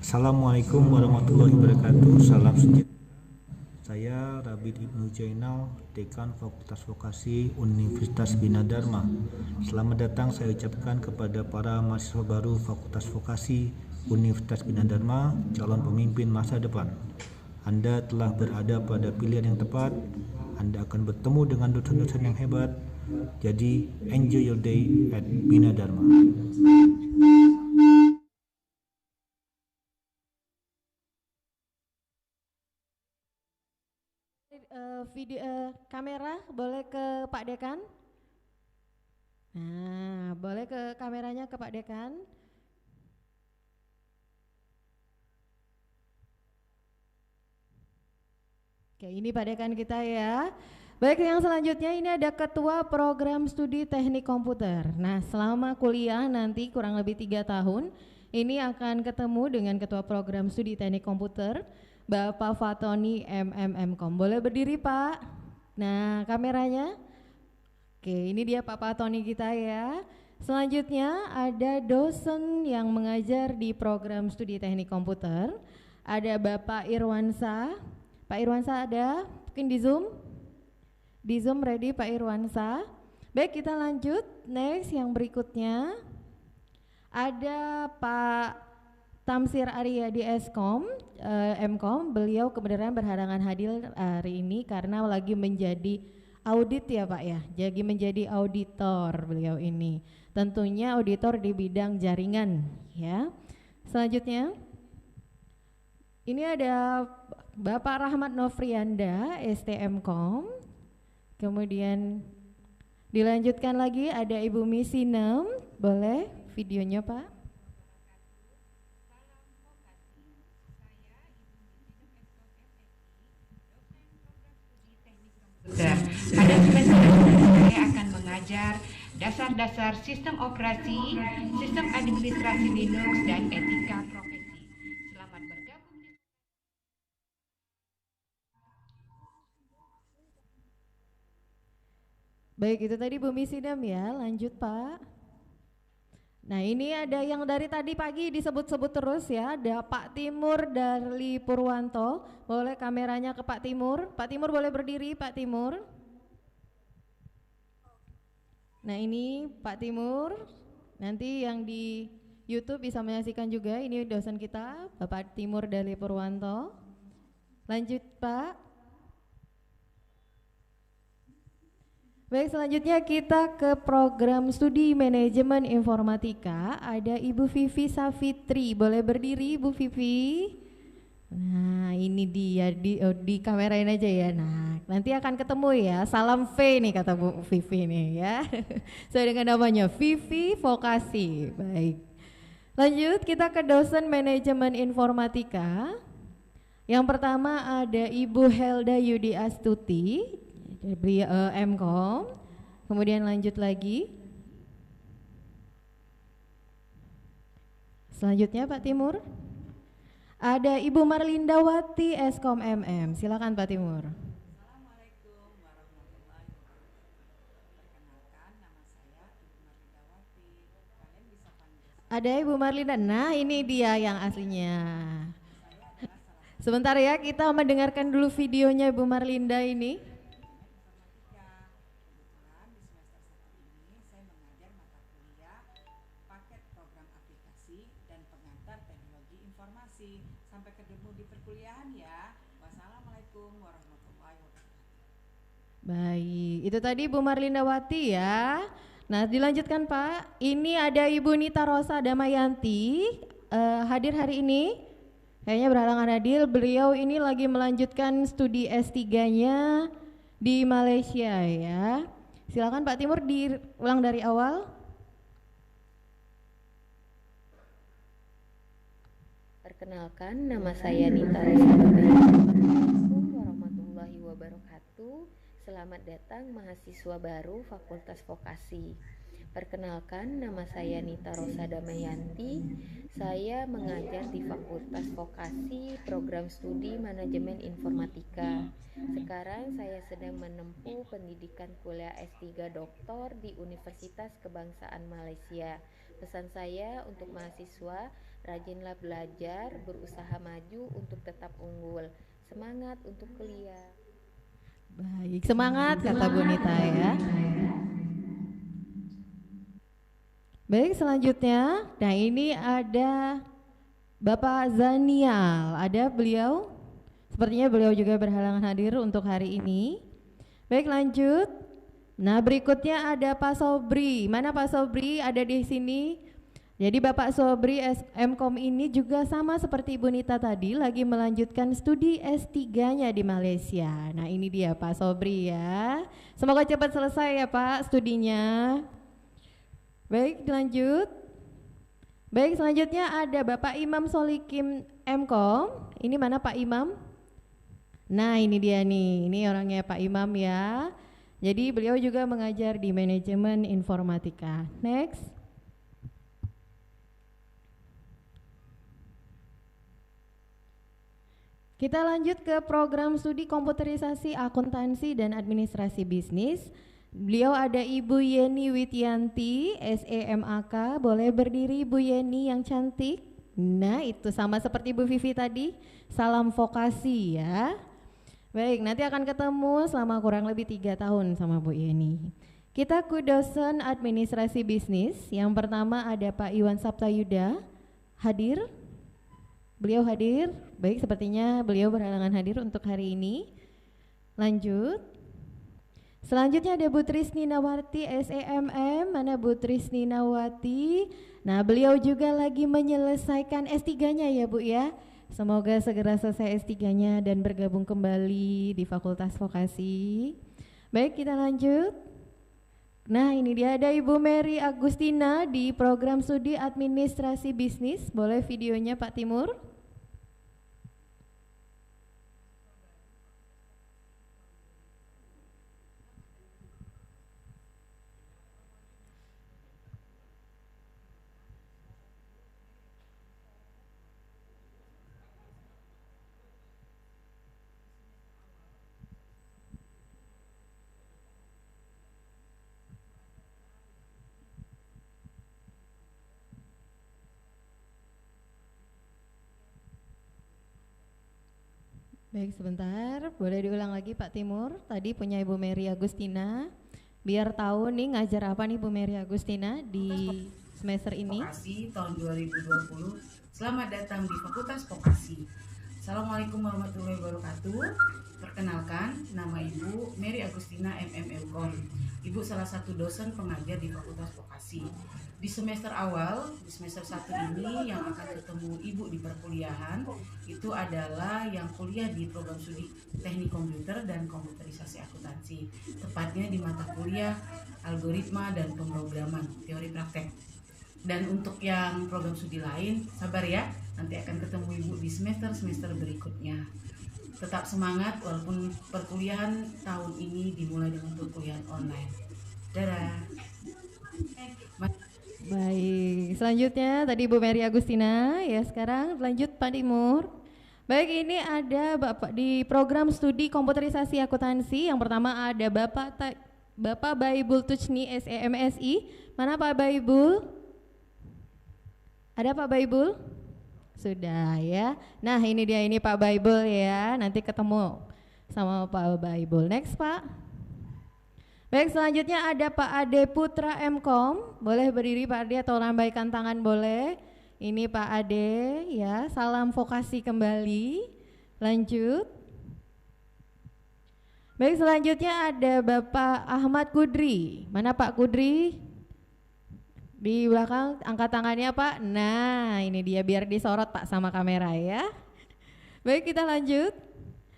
Assalamualaikum warahmatullahi wabarakatuh. Salam sejahtera. Saya Rabin Ibnu Zainal, Dekan Fakultas Vokasi Universitas Bina Dharma. Selamat datang saya ucapkan kepada para mahasiswa baru Fakultas Vokasi Universitas Bina Dharma, calon pemimpin masa depan. Anda telah berada pada pilihan yang tepat. Anda akan bertemu dengan dosen-dosen yang hebat. Jadi, enjoy your day at Bina Dharma. Video kamera boleh ke Pak Dekan. Nah, boleh ke kameranya ke Pak Dekan. Oke, ini Pak Dekan kita ya. Baik, yang selanjutnya ini ada Ketua Program Studi Teknik Komputer. Nah, selama kuliah nanti kurang lebih 3 tahun, ini akan ketemu dengan Ketua Program Studi Teknik Komputer, Bapak Fatoni MMM.Com. Boleh berdiri Pak? Nah, kameranya. Oke, ini dia Pak Fatoni kita ya. Selanjutnya ada dosen yang mengajar di program studi teknik komputer. Ada Bapak Irwansa. Pak Irwansa ada? Mungkin di Zoom? Di Zoom ready Pak Irwansa. Baik, kita lanjut. Next yang berikutnya. Ada Pak Tamsir Arya di Eskom, Mkom, beliau kebenaran berhalangan hadir hari ini karena lagi menjadi audit ya Pak ya, jadi menjadi auditor beliau ini, tentunya auditor di bidang jaringan ya. Selanjutnya, ini ada Bapak Rahmat Nofrianda, STMkom, kemudian dilanjutkan lagi ada Ibu Misinem, boleh videonya Pak. Pada semester ini saya akan mengajar dasar-dasar sistem operasi, sistem administrasi Linux, dan etika profesi. Selamat bergabung di Baik, itu tadi Bu Misidam ya, lanjut Pak. Nah, ini ada yang dari tadi pagi disebut-sebut terus ya, ada Pak Timur dari Purwanto. Boleh kameranya ke Pak Timur. Pak Timur boleh berdiri Pak Timur. Nah, ini Pak Timur. Nanti yang di YouTube bisa menyaksikan juga, ini dosen kita Bapak Timur dari Purwanto. Lanjut Pak. Baik, selanjutnya kita ke program studi manajemen informatika. Ada Ibu Vivi Safitri, boleh berdiri Ibu Vivi. Nah, ini dia di kamerain aja ya. Nah, nanti akan ketemu ya. Salam V nih kata Bu Vivi nih ya. Sesuai dengan namanya Vivi Vokasi. Baik. Lanjut kita ke dosen manajemen informatika. Yang pertama ada Ibu Helda Yudi Astuti. Mkom, kemudian lanjut lagi. Selanjutnya Pak Timur, ada Ibu Marlindawati Eskom MM. Silakan Pak Timur. Assalamualaikum warahmatullahi wabarakatuh. Perkenalkan, nama saya Ibu Marlindawati. Kalian bisa panggil Ada Ibu Marlinda. Nah, ini dia yang aslinya. Sebentar ya, kita mendengarkan dulu videonya Ibu Marlinda ini. sampai ketemu di perkuliahan ya. Wassalamualaikum warahmatullahi wabarakatuh. Baik, itu tadi Bu Marlindawati ya. Nah, dilanjutkan Pak. Ini ada Ibu Nita Rosa Damayanti hadir hari ini. Kayaknya berhalangan hadir. Beliau ini lagi melanjutkan studi S3-nya di Malaysia ya. Silakan Pak Timur diulang dari awal. Perkenalkan, nama saya Nita Assalamualaikum warahmatullahi wabarakatuh. Selamat datang mahasiswa baru Fakultas Vokasi. Perkenalkan, nama saya Nita Rosa Damayanti. Saya mengajar di Fakultas Vokasi Program Studi Manajemen Informatika. Sekarang saya sedang menempuh pendidikan kuliah S3 Doktor di Universitas Kebangsaan Malaysia. Pesan saya untuk mahasiswa, rajinlah belajar, berusaha maju untuk tetap unggul. Semangat untuk kuliah. Baik, semangat kata Bu Nita ya. Baik, selanjutnya, nah ini ada Bapak Zanial, ada beliau. Sepertinya beliau juga berhalangan hadir untuk hari ini. Baik, lanjut. Nah, berikutnya ada Pak Sobri. Mana Pak Sobri? Ada di sini. Jadi Bapak Sobri MKOM ini juga sama seperti Ibu Nita tadi, lagi melanjutkan studi S3-nya di Malaysia. Nah, ini dia Pak Sobri ya. Semoga cepat selesai ya Pak studinya. Baik, lanjut. Baik, selanjutnya ada Bapak Imam Solikim MKOM. Ini mana Pak Imam? Nah, ini dia nih. Ini orangnya Pak Imam ya. Jadi beliau juga mengajar di manajemen informatika. Next. Kita lanjut ke program studi komputerisasi akuntansi dan administrasi bisnis. Beliau ada Ibu Yeni Wityanti, SEMAK. Boleh berdiri Ibu Yeni yang cantik. Nah, itu sama seperti Bu Vivi tadi. Salam vokasi ya. Baik, nanti akan ketemu selama kurang lebih 3 tahun sama Bu Yeni. Kita ke dosen administrasi bisnis. Yang pertama ada Pak Iwan Saptayuda. Hadir? Beliau hadir? Baik, sepertinya beliau berhalangan hadir untuk hari ini. Lanjut. Selanjutnya ada Bu Trisni Nawati SEMM. Mana Bu Trisni Nawati? Nah, beliau juga lagi menyelesaikan S3-nya ya Bu ya. Semoga segera selesai S3-nya dan bergabung kembali di Fakultas Vokasi. Baik, kita lanjut. Nah, ini dia ada Ibu Mary Agustina di program studi administrasi bisnis. Boleh videonya Pak Timur? Baik, sebentar, boleh diulang lagi Pak Timur. Tadi punya Ibu Mary Agustina. Biar tahu nih ngajar apa nih Bu Mary Agustina di semester ini. Vokasi tahun 2020. Selamat datang di Fakultas Vokasi. Assalamualaikum warahmatullahi wabarakatuh. Perkenalkan, nama Ibu Mary Agustina MMM.Com. Ibu salah satu dosen pengajar di Fakultas Vokasi. Di semester awal, di semester 1 ini yang akan ketemu Ibu di perkuliahan itu adalah yang kuliah di program studi teknik komputer dan komputerisasi akuntansi. Tepatnya di mata kuliah algoritma dan pemrograman, teori praktek. Dan untuk yang program studi lain, sabar ya, nanti akan ketemu Ibu di semester-semester berikutnya. Tetap semangat walaupun perkuliahan tahun ini dimulai dengan perkuliahan online. Dadah. Baik, selanjutnya tadi Bu Mary Agustina, ya sekarang lanjut Pak Timur. Baik, ini ada Bapak di program studi komputerisasi akuntansi. Yang pertama ada Bapak Baibul Tuchni SEMSI. Mana Pak Baibul? Ada Pak Baibul? Sudah ya. Nah, ini dia, ini Pak Baibul ya. Nanti ketemu sama Pak Baibul. Next Pak. Baik, selanjutnya ada Pak Ade Putra MKOM. Boleh berdiri Pak Ade atau lambaikan tangan boleh. Ini Pak Ade ya, salam vokasi kembali. Lanjut. Baik, selanjutnya ada Bapak Ahmad Kudri. Mana Pak Kudri? Di belakang, angkat tangannya Pak. Nah, ini dia, biar disorot Pak sama kamera ya. Baik, kita lanjut.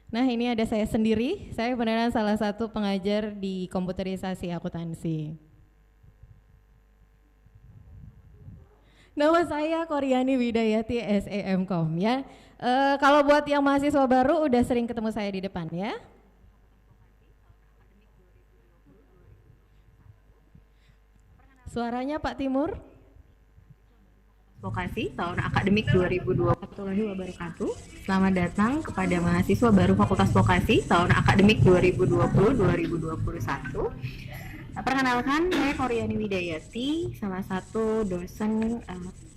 Nah, ini ada saya sendiri. Saya beneran salah satu pengajar di komputerisasi akuntansi. Nama saya Koryani Widayati SEMkom ya. Kalau buat yang mahasiswa baru udah sering ketemu saya di depan ya. Suaranya Pak Timur. Vokasi tahun akademik 2020 warahmatullahi wabarakatuh. Selamat datang kepada mahasiswa baru Fakultas Vokasi tahun akademik 2020-2021. Perkenalkan, saya Koryani Widayati, salah satu dosen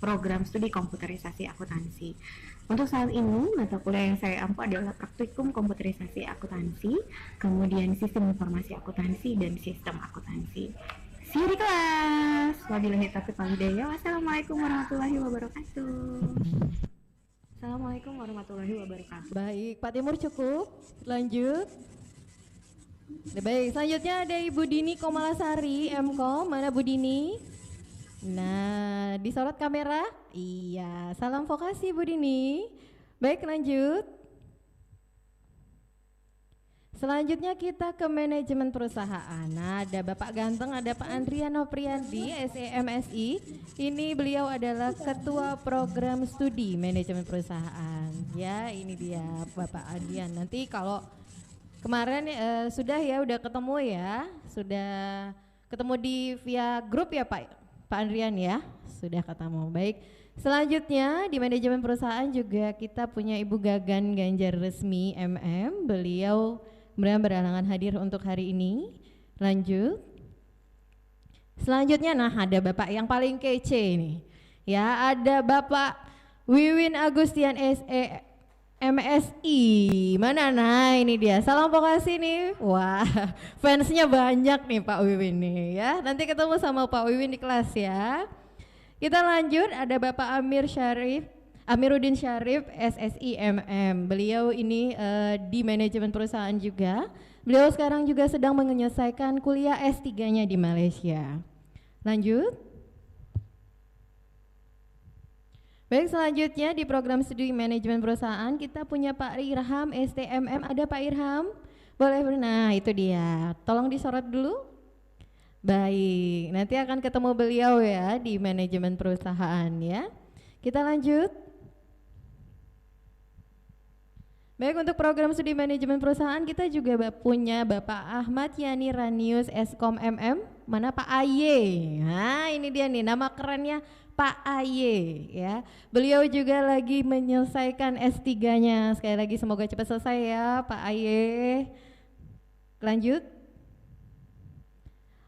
program studi komputerisasi akuntansi. Untuk saat ini, mata kuliah yang saya ampu adalah praktikum komputerisasi akuntansi, kemudian sistem informasi akuntansi, dan sistem akuntansi. See you di kelas. Wabillahi taufiq wal hidayah. Wassalamualaikum warahmatullahi wabarakatuh. Assalamualaikum warahmatullahi wabarakatuh. Baik, Pak Timur cukup. Lanjut. Baik, selanjutnya ada Ibu Dini Komalasari, Mkom. Mana Bu Dini? Nah, disorot kamera. Iya, salam vokasi Bu Dini. Baik, lanjut. Selanjutnya kita ke manajemen perusahaan. Nah, ada Bapak Ganteng, ada Pak Andriano Priyandi, SEMSI. Ini beliau adalah Ketua Program Studi Manajemen Perusahaan. Ya, ini dia Bapak Andrian. Nanti kalau kemarin sudah ketemu ya, sudah ketemu di via grup ya Pak Andrian ya, sudah ketemu. Baik, selanjutnya di manajemen perusahaan juga kita punya Ibu Gagan Ganjar Resmi MM. Beliau kemudian berhalangan hadir untuk hari ini. Lanjut. Selanjutnya, nah ada Bapak yang paling kece ini. Ya, ada Bapak Wiwin Agustian SE MSI. Mana? Nah, ini dia. Salam vokasi nih. Wah, fansnya banyak nih Pak Wiwin nih ya. Nanti ketemu sama Pak Wiwin di kelas ya. Kita lanjut, ada Bapak Amiruddin Syarif SSI MM. Beliau ini di manajemen perusahaan juga. Beliau sekarang juga sedang menyelesaikan kuliah S3-nya di Malaysia. Lanjut. Baik, selanjutnya di program studi manajemen perusahaan kita punya Pak Irham STMM. Ada Pak Irham? Boleh, nah itu dia. Tolong disorot dulu. Baik, nanti akan ketemu beliau ya di manajemen perusahaan ya. Kita lanjut. Baik, untuk program studi manajemen perusahaan kita juga punya Bapak Ahmad Yani Ranius Eskom MM. Mana Pak Aye? Nah, ini dia nih nama kerennya Pak Aye ya. Beliau juga lagi menyelesaikan S3-nya. Sekali lagi semoga cepat selesai ya Pak Aye. Lanjut.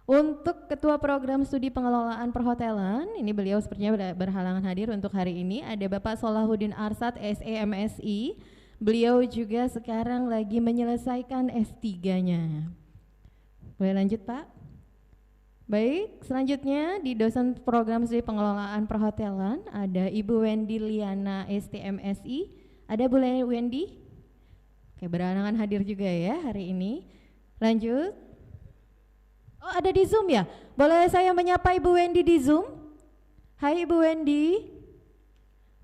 Untuk Ketua Program Studi Pengelolaan Perhotelan, ini beliau sepertinya berhalangan hadir untuk hari ini. Ada Bapak Solahuddin Arsad SEMSI. Beliau juga sekarang lagi menyelesaikan S3-nya. Boleh lanjut Pak? Baik, selanjutnya di dosen program studi pengelolaan perhotelan ada Ibu Wendy Liana STMSI. Ada Bu Wendy? Oke, berhalangan hadir juga ya hari ini. Lanjut. Oh, ada di Zoom ya? Boleh saya menyapa Ibu Wendy di Zoom? Hai Ibu Wendy.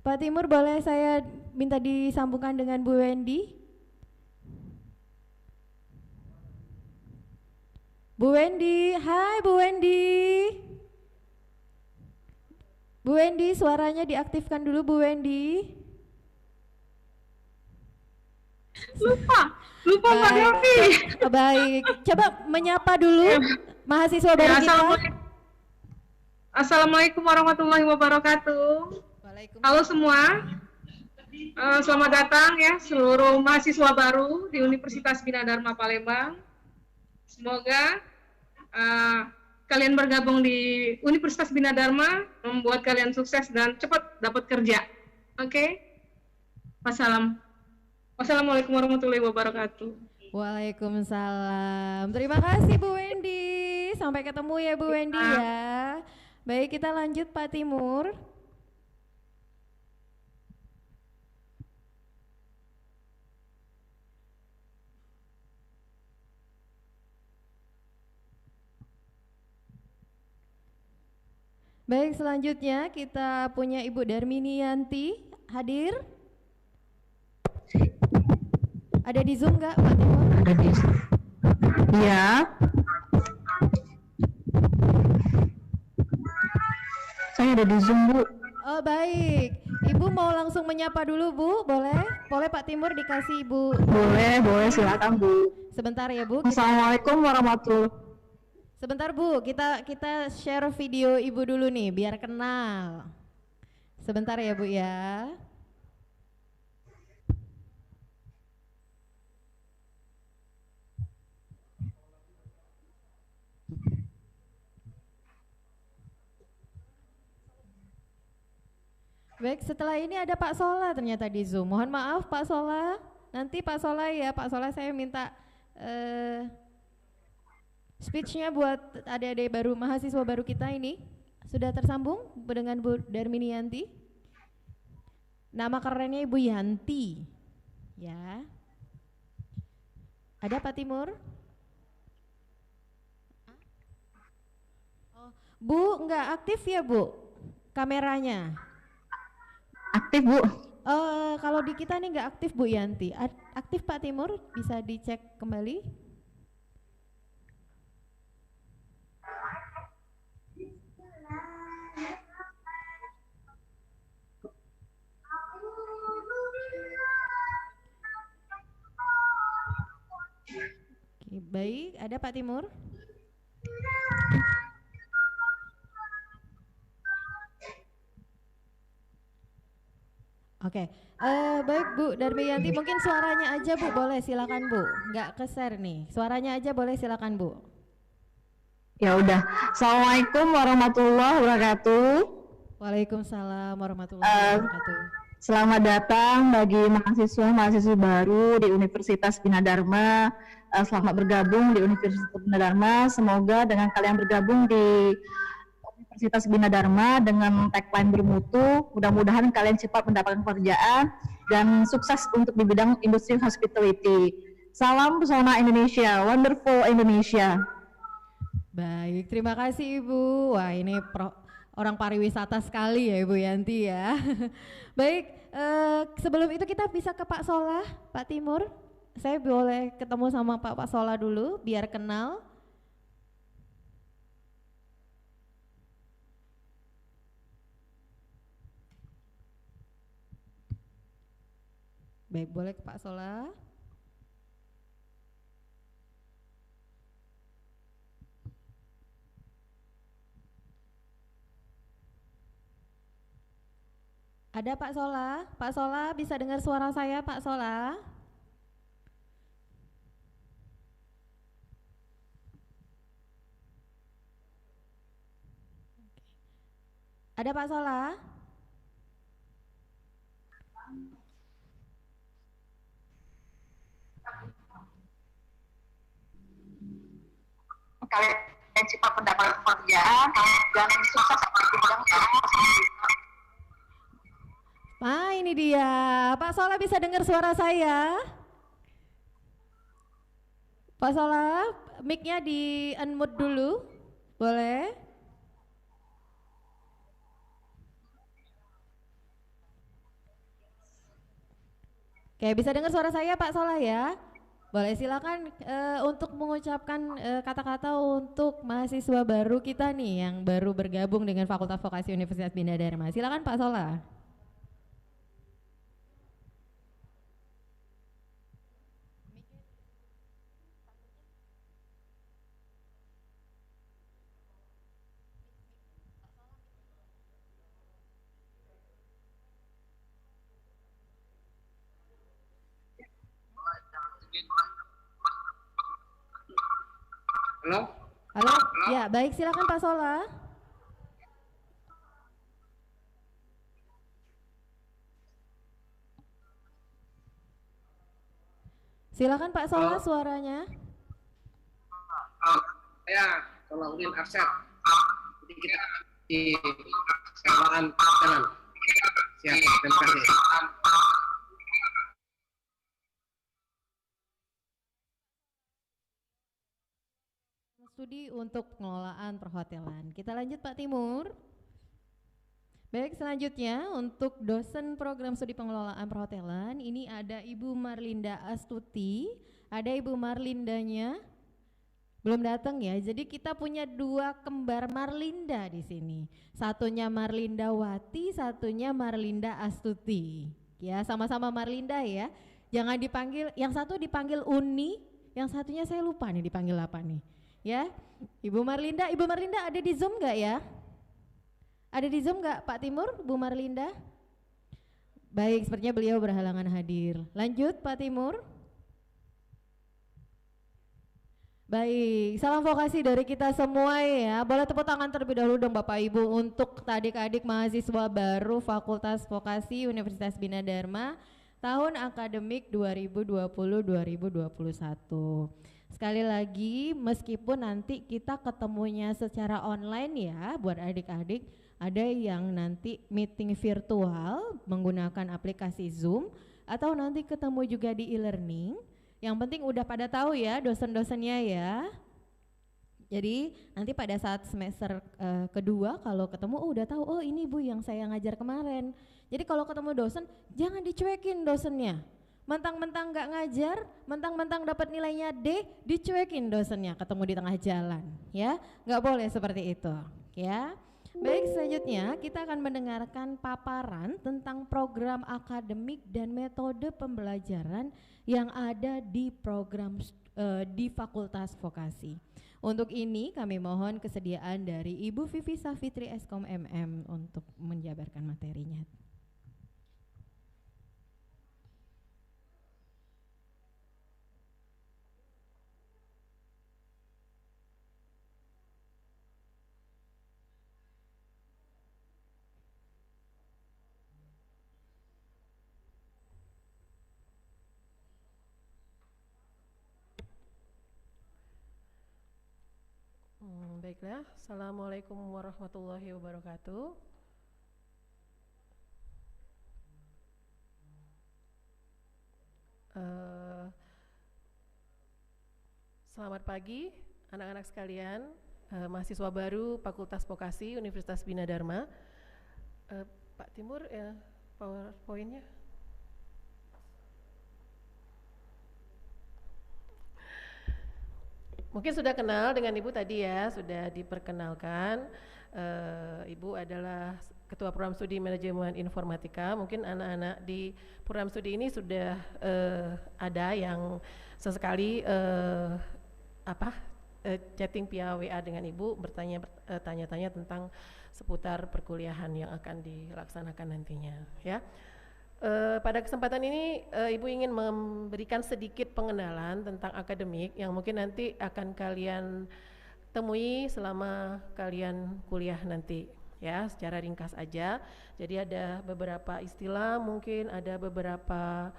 Pak Timur, boleh saya minta disambungkan dengan Bu Wendy? Bu Wendy, hai Bu Wendy. Bu Wendy, suaranya diaktifkan dulu Bu Wendy. Lupa Pak Devi. Baik, coba menyapa dulu mahasiswa baru kita. Assalamualaikum warahmatullahi wabarakatuh. Halo semua, selamat datang ya seluruh mahasiswa baru di Universitas Bina Dharma Palembang. Semoga kalian bergabung di Universitas Bina Dharma membuat kalian sukses dan cepat dapat kerja. Oke? Wassalamualaikum warahmatullahi wabarakatuh. Waalaikumsalam. Terima kasih Bu Wendy. Sampai ketemu ya Bu Wendy ya. Baik, kita lanjut Pak Timur. Baik, selanjutnya kita punya Ibu Darmini Yanti hadir. Ada di Zoom nggak Pak Timur? Ada di Iya. Saya ada di Zoom, Bu. Oh baik, Ibu mau langsung menyapa dulu Bu, boleh? Boleh Pak Timur dikasih Ibu? Boleh, silakan Bu. Sebentar ya Bu. Assalamualaikum warahmatullahi. Sebentar Bu, kita share video Ibu dulu nih, biar kenal. Sebentar ya Bu ya. Baik, setelah ini ada Pak Sola ternyata di Zoom. Mohon maaf Pak Sola. Nanti Pak Sola ya, Pak Sola saya minta speech-nya buat adik-adik baru, mahasiswa baru kita ini. Sudah tersambung dengan Bu Darmini Yanti. Nama kerennya Ibu Yanti. Ya. Ada Pak Timur? Oh, Bu, enggak aktif ya Bu kameranya? Aktif Bu. Kalau di kita nih nggak aktif Bu Yanti. Aktif Pak Timur, bisa dicek kembali. Oke, baik, ada Pak Timur? Oke, baik Bu Darmiyanti, mungkin suaranya aja Bu, boleh silakan Bu, nggak ke-share nih, suaranya aja boleh silakan Bu. Ya udah, Assalamualaikum warahmatullahi wabarakatuh. Waalaikumsalam warahmatullahi wabarakatuh. Selamat datang bagi mahasiswa-mahasiswi baru di Universitas Bina Dharma. Selamat bergabung di Universitas Bina Dharma. Semoga dengan kalian bergabung di Universitas Bina Dharma dengan tagline bermutu, mudah-mudahan kalian cepat mendapatkan pekerjaan dan sukses untuk di bidang industri hospitality. Salam pesona Indonesia, wonderful Indonesia. Baik, terima kasih Ibu. Wah, ini orang pariwisata sekali ya Ibu Yanti ya. Baik, sebelum itu kita bisa ke Pak Sola, Pak Timur. Saya boleh ketemu sama Pak Sola dulu biar kenal. Baik, boleh ke Pak Sola. Ada Pak Sola? Pak Sola bisa dengar suara saya Pak Sola? Ada Pak Sola? Kalian cepat mendapatkan pekerjaan dan sukses di bidang Ini dia. Pak Sola bisa dengar suara saya? Pak Sola, mic-nya di unmute dulu. Boleh? Oke, bisa dengar suara saya Pak Sola ya? Boleh, silakan untuk mengucapkan kata-kata untuk mahasiswa baru kita nih yang baru bergabung dengan Fakultas Vokasi Universitas Bina Dharma. Silakan Pak Sola. Halo? Halo? Ya, baik, silakan Pak Sola. Silakan Pak Sola suaranya. Saya Salahuddin Arsyad. Jadi kita di kawasan jalan. Siap, terima kasih. Studi untuk pengelolaan perhotelan. Kita lanjut Pak Timur. Baik, selanjutnya untuk dosen program studi pengelolaan perhotelan ini ada Ibu Marlinda Astuti. Ada Ibu Marlindanya? Belum datang ya. Jadi kita punya dua kembar Marlinda di sini. Satunya Marlinda Wati, satunya Marlinda Astuti. Ya, sama-sama Marlinda ya. Jangan dipanggil, yang satu dipanggil Uni, yang satunya saya lupa nih dipanggil apa nih. Ya, Ibu Marlinda ada di Zoom nggak ya? Ada di Zoom nggak Pak Timur, Bu Marlinda? Baik, sepertinya beliau berhalangan hadir. Lanjut Pak Timur. Baik, salam vokasi dari kita semua ya. Boleh tepuk tangan terlebih dahulu dong Bapak Ibu untuk adik-adik mahasiswa baru Fakultas Vokasi Universitas Bina Dharma tahun akademik 2020-2021. Sekali lagi, meskipun nanti kita ketemunya secara online ya buat adik-adik, ada yang nanti meeting virtual menggunakan aplikasi Zoom atau nanti ketemu juga di e-learning. Yang penting udah pada tahu ya dosen-dosennya ya. Jadi nanti pada saat semester kedua kalau ketemu udah tahu, oh ini Bu yang saya ngajar kemarin. Jadi kalau ketemu dosen jangan dicuekin dosennya. Mentang-mentang nggak ngajar, mentang-mentang dapat nilainya D, dicuekin dosennya ketemu di tengah jalan ya. Nggak boleh seperti itu ya. Baik, selanjutnya kita akan mendengarkan paparan tentang program akademik dan metode pembelajaran yang ada di program di Fakultas Vokasi. Untuk ini kami mohon kesediaan dari Ibu Vivi Safitri Eskom MM untuk menjabarkan materinya. Baiklah, Assalamualaikum warahmatullahi wabarakatuh. Selamat pagi anak-anak sekalian, mahasiswa baru Fakultas Vokasi Universitas Bina Dharma. Pak Timur, PowerPoint-nya. Mungkin sudah kenal dengan Ibu tadi ya, sudah diperkenalkan. Ibu adalah Ketua Program Studi Manajemen Informatika. Mungkin anak-anak di program studi ini sudah ada yang sesekali chatting via WA dengan Ibu, tanya-tanya tentang seputar perkuliahan yang akan dilaksanakan nantinya ya. Pada kesempatan ini Ibu ingin memberikan sedikit pengenalan tentang akademik yang mungkin nanti akan kalian temui selama kalian kuliah nanti ya, secara ringkas aja. Jadi ada beberapa istilah, mungkin ada beberapa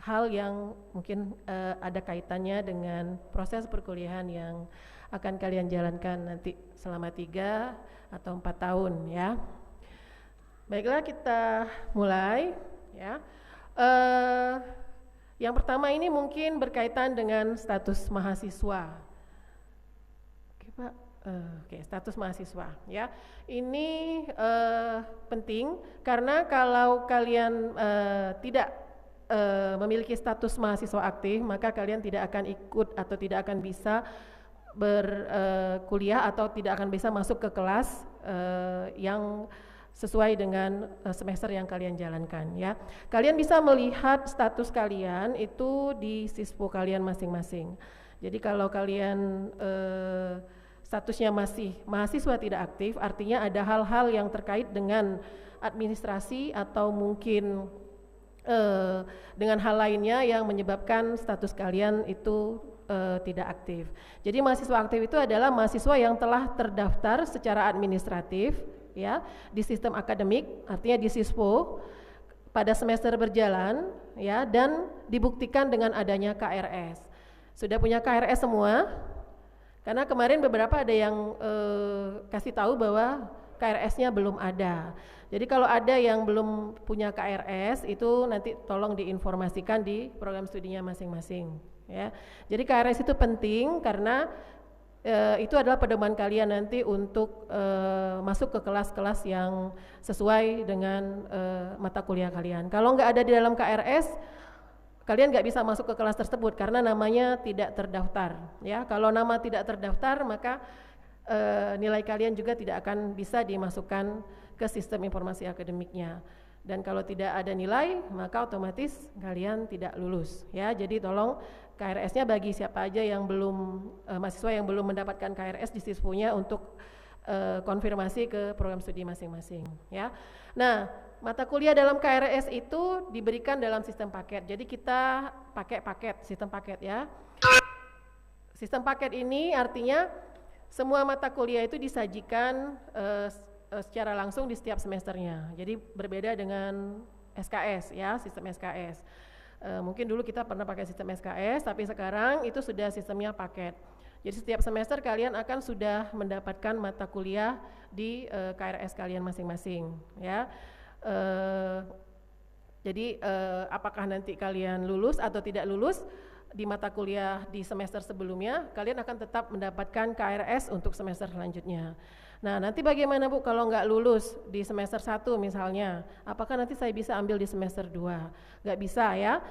hal yang mungkin ada kaitannya dengan proses perkuliahan yang akan kalian jalankan nanti selama 3 atau 4 tahun ya. Baiklah, kita mulai ya. Yang pertama ini mungkin berkaitan dengan status mahasiswa. Oke Pak, status mahasiswa ya. Ini penting karena kalau kalian tidak memiliki status mahasiswa aktif, maka kalian tidak akan ikut atau tidak akan bisa berkuliah atau tidak akan bisa masuk ke kelas yang sesuai dengan semester yang kalian jalankan ya. Kalian bisa melihat status kalian itu di sispo kalian masing-masing. Jadi kalau kalian statusnya masih mahasiswa tidak aktif, artinya ada hal-hal yang terkait dengan administrasi atau mungkin dengan hal lainnya yang menyebabkan status kalian itu tidak aktif. Jadi mahasiswa aktif itu adalah mahasiswa yang telah terdaftar secara administratif ya di sistem akademik, artinya di sispo pada semester berjalan ya, dan dibuktikan dengan adanya KRS. Sudah punya KRS semua? Karena kemarin beberapa ada yang kasih tahu bahwa KRS-nya belum ada. Jadi kalau ada yang belum punya KRS itu nanti tolong diinformasikan di program studinya masing-masing ya. Jadi KRS itu penting karena itu adalah pedoman kalian nanti untuk masuk ke kelas-kelas yang sesuai dengan mata kuliah kalian. Kalau nggak ada di dalam KRS, kalian nggak bisa masuk ke kelas tersebut karena namanya tidak terdaftar. Ya, kalau nama tidak terdaftar, maka nilai kalian juga tidak akan bisa dimasukkan ke sistem informasi akademiknya. Dan kalau tidak ada nilai, maka otomatis kalian tidak lulus. Ya, jadi tolong KRS-nya bagi siapa aja yang belum mahasiswa yang belum mendapatkan KRS di Sisfonya untuk konfirmasi ke program studi masing-masing. Ya, nah mata kuliah dalam KRS itu diberikan dalam sistem paket. Jadi kita pakai paket, sistem paket ya. Sistem paket ini artinya semua mata kuliah itu disajikan secara langsung di setiap semesternya. Jadi berbeda dengan SKS ya, sistem SKS. Mungkin dulu kita pernah pakai sistem SKS, tapi sekarang itu sudah sistemnya paket. Jadi setiap semester kalian akan sudah mendapatkan mata kuliah di KRS kalian masing-masing ya. Jadi apakah nanti kalian lulus atau tidak lulus di mata kuliah di semester sebelumnya, kalian akan tetap mendapatkan KRS untuk semester selanjutnya. Nah nanti bagaimana Bu kalau nggak lulus di semester 1 misalnya, apakah nanti saya bisa ambil di semester 2? Nggak bisa ya,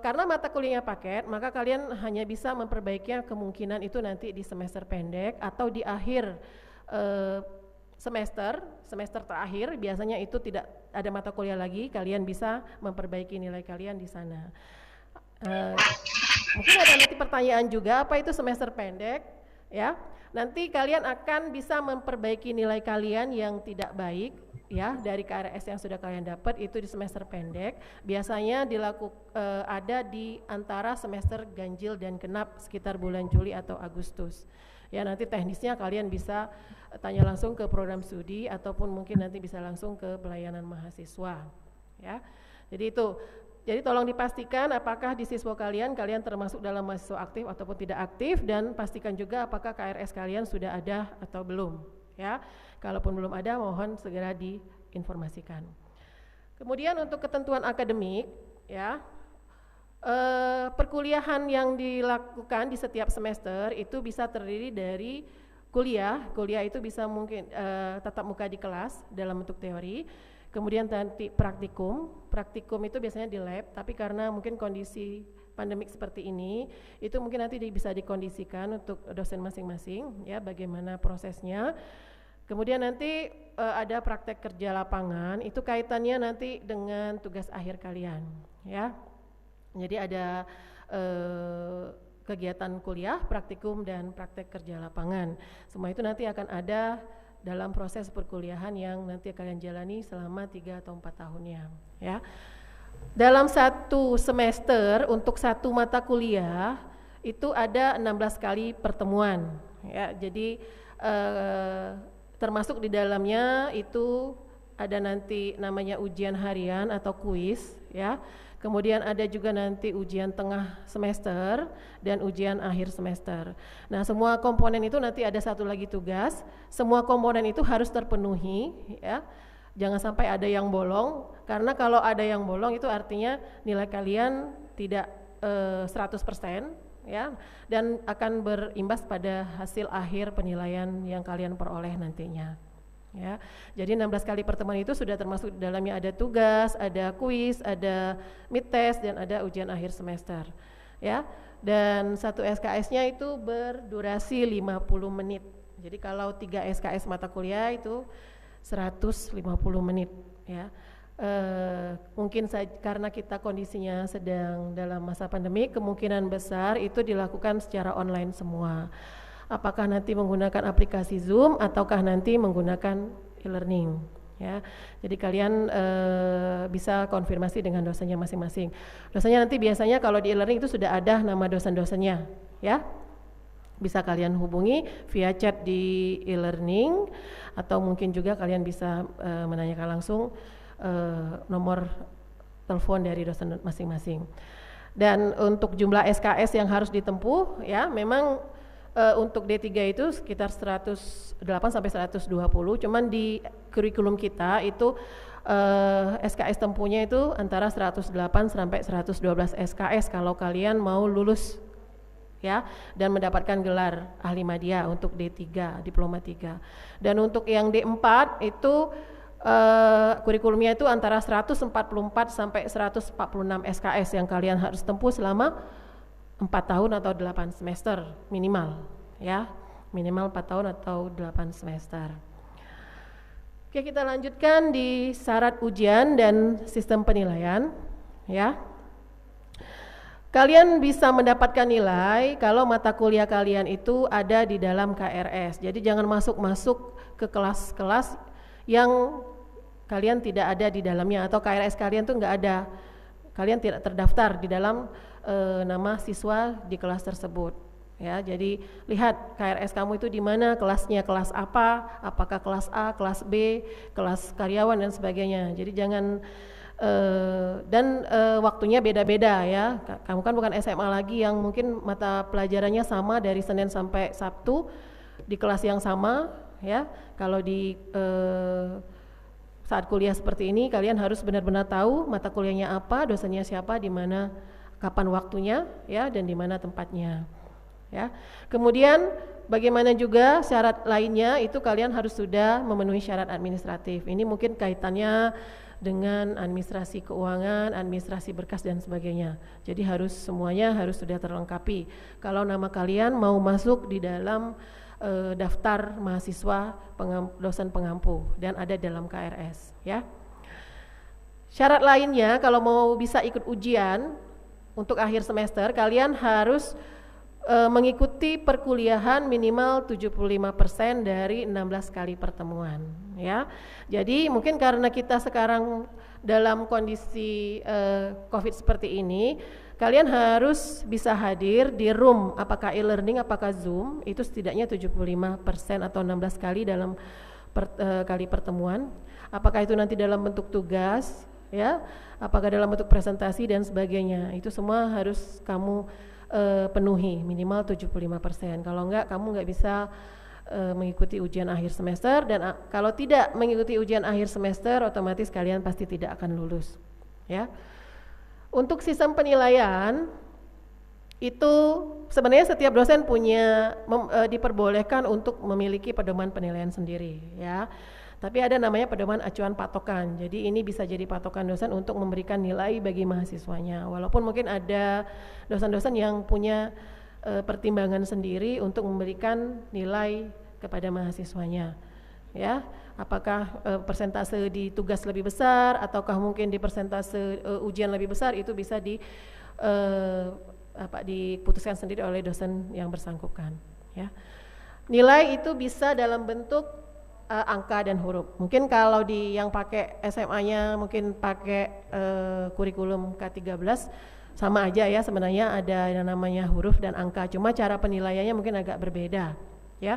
karena mata kuliahnya paket, maka kalian hanya bisa memperbaikinya kemungkinan itu nanti di semester pendek atau di akhir semester terakhir, biasanya itu tidak ada mata kuliah lagi, kalian bisa memperbaiki nilai kalian di sana. Mungkin ada nanti pertanyaan juga, apa itu semester pendek ya? Nanti kalian akan bisa memperbaiki nilai kalian yang tidak baik ya dari KRS yang sudah kalian dapat itu di semester pendek. Biasanya ada di antara semester ganjil dan genap sekitar bulan Juli atau Agustus. Ya nanti teknisnya kalian bisa tanya langsung ke program studi ataupun mungkin nanti bisa langsung ke pelayanan mahasiswa ya. Jadi itu. Jadi tolong dipastikan apakah di siswa kalian termasuk dalam mahasiswa aktif ataupun tidak aktif, dan pastikan juga apakah KRS kalian sudah ada atau belum ya. Kalaupun belum ada, mohon segera diinformasikan. Kemudian untuk ketentuan akademik ya, perkuliahan yang dilakukan di setiap semester itu bisa terdiri dari kuliah itu bisa mungkin tatap muka di kelas dalam bentuk teori. Kemudian nanti praktikum itu biasanya di lab, tapi karena mungkin kondisi pandemik seperti ini, itu mungkin nanti bisa dikondisikan untuk dosen masing-masing, ya bagaimana prosesnya. Kemudian nanti ada praktek kerja lapangan, itu kaitannya nanti dengan tugas akhir kalian, ya. Jadi ada kegiatan kuliah, praktikum, dan praktek kerja lapangan. Semua itu nanti akan ada dalam proses perkuliahan yang nanti kalian jalani selama 3 atau 4 tahunnya ya. Dalam satu semester untuk satu mata kuliah itu ada 16 kali pertemuan ya. Jadi termasuk di dalamnya itu ada nanti namanya ujian harian atau kuis ya. Kemudian ada juga nanti ujian tengah semester dan ujian akhir semester. Nah, semua komponen itu nanti ada satu lagi tugas. Semua komponen itu harus terpenuhi ya. Jangan sampai ada yang bolong, karena kalau ada yang bolong itu artinya nilai kalian tidak 100% ya, dan akan berimbas pada hasil akhir penilaian yang kalian peroleh nantinya. Ya, jadi 16 kali pertemuan itu sudah termasuk di dalamnya ada tugas, ada kuis, ada mid test, dan ada ujian akhir semester. Ya, dan satu SKS-nya itu berdurasi 50 menit. Jadi kalau 3 SKS mata kuliah itu 150 menit. Ya, mungkin karena kita kondisinya sedang dalam masa pandemi, kemungkinan besar itu dilakukan secara online semua. Apakah nanti menggunakan aplikasi Zoom ataukah nanti menggunakan e-learning ya. Jadi kalian bisa konfirmasi dengan dosennya masing-masing. Dosennya nanti biasanya kalau di e-learning itu sudah ada nama dosen-dosennya ya. Bisa kalian hubungi via chat di e-learning atau mungkin juga kalian bisa menanyakan langsung nomor telepon dari dosen masing-masing. Dan untuk jumlah SKS yang harus ditempuh ya, memang untuk D3 itu sekitar 108 sampai 120, cuman di kurikulum kita itu SKS tempuhnya itu antara 108 sampai 112 SKS kalau kalian mau lulus ya, dan mendapatkan gelar ahli media untuk D3, diploma 3. Dan untuk yang D4 itu kurikulumnya itu antara 144 sampai 146 SKS yang kalian harus tempuh selama 4 tahun atau 8 semester minimal, ya, minimal 4 tahun atau 8 semester. Oke, kita lanjutkan di syarat ujian dan sistem penilaian, ya. Kalian bisa mendapatkan nilai kalau mata kuliah kalian itu ada di dalam KRS. Jadi jangan masuk ke kelas-kelas yang kalian tidak ada di dalamnya, atau KRS kalian tuh nggak ada, kalian tidak terdaftar di dalam nama siswa di kelas tersebut. Ya, jadi lihat KRS kamu itu di mana, kelasnya kelas apa, apakah kelas A, kelas B, kelas karyawan dan sebagainya. Jadi jangan waktunya beda-beda ya. Kamu kan bukan SMA lagi yang mungkin mata pelajarannya sama dari Senin sampai Sabtu di kelas yang sama ya. Kalau di saat kuliah seperti ini kalian harus benar-benar tahu mata kuliahnya apa, dosennya siapa, di mana, kapan waktunya ya, dan di mana tempatnya. Ya. Kemudian bagaimana juga syarat lainnya itu kalian harus sudah memenuhi syarat administratif. Ini mungkin kaitannya dengan administrasi keuangan, administrasi berkas dan sebagainya. Jadi semuanya harus sudah terlengkapi. Kalau nama kalian mau masuk di dalam daftar mahasiswa dosen pengampu dan ada dalam KRS, ya. Syarat lainnya kalau mau bisa ikut ujian untuk akhir semester, kalian harus mengikuti perkuliahan minimal 75% dari 16 kali pertemuan, ya. Jadi mungkin karena kita sekarang dalam kondisi COVID seperti ini, kalian harus bisa hadir di room, apakah e-learning, apakah Zoom, itu setidaknya 75% atau 16 kali dalam kali pertemuan. Apakah itu nanti dalam bentuk tugas, ya, apakah dalam bentuk presentasi dan sebagainya. Itu semua harus kamu penuhi minimal 75%. Kalau enggak, kamu enggak bisa mengikuti ujian akhir semester, dan kalau tidak mengikuti ujian akhir semester, otomatis kalian pasti tidak akan lulus, ya. Untuk sistem penilaian itu sebenarnya setiap dosen diperbolehkan untuk memiliki pedoman penilaian sendiri, ya. Tapi ada namanya pedoman acuan patokan. Jadi ini bisa jadi patokan dosen untuk memberikan nilai bagi mahasiswanya. Walaupun mungkin ada dosen-dosen yang punya pertimbangan sendiri untuk memberikan nilai kepada mahasiswanya, ya. Apakah persentase di tugas lebih besar ataukah mungkin di persentase ujian lebih besar, itu bisa diputuskan sendiri oleh dosen yang bersangkutan, ya. Nilai itu bisa dalam bentuk angka dan huruf. Mungkin kalau yang pakai SMA-nya mungkin pakai kurikulum K13 sama aja ya, sebenarnya ada yang namanya huruf dan angka, cuma cara penilaiannya mungkin agak berbeda, ya.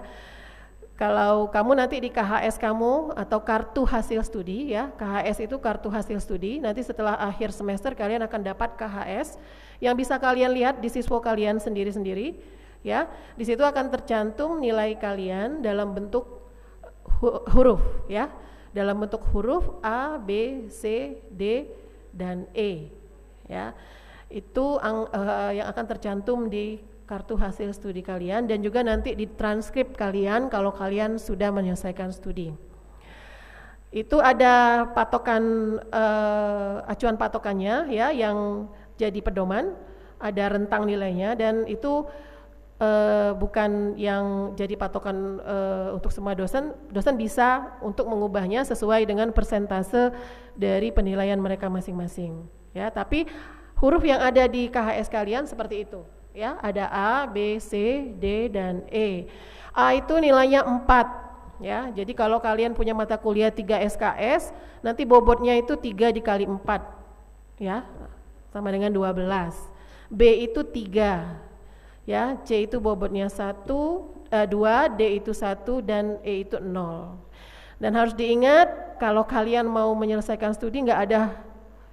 Kalau kamu nanti di KHS kamu atau kartu hasil studi, ya, KHS itu kartu hasil studi, nanti setelah akhir semester kalian akan dapat KHS yang bisa kalian lihat di siswa kalian sendiri-sendiri, ya. Di situ akan tercantum nilai kalian dalam bentuk huruf, ya, dalam bentuk huruf A, B, C, D, dan E, ya. Itu yang akan tercantum di kartu hasil studi kalian, dan juga nanti di transkrip kalian kalau kalian sudah menyelesaikan studi. Itu ada patokan acuan patokannya, ya, yang jadi pedoman, ada rentang nilainya, dan itu bukan yang jadi patokan untuk semua dosen. Dosen bisa untuk mengubahnya sesuai dengan persentase dari penilaian mereka masing-masing, ya. Tapi huruf yang ada di KHS kalian seperti itu, ya, ada A, B, C, D, dan E. A itu nilainya 4, ya. Jadi kalau kalian punya mata kuliah 3 SKS, nanti bobotnya itu 3 dikali 4, ya, sama dengan 12. B itu 3, ya. C itu bobotnya 2, D itu 1, dan E itu 0. Dan harus diingat kalau kalian mau menyelesaikan studi nggak ada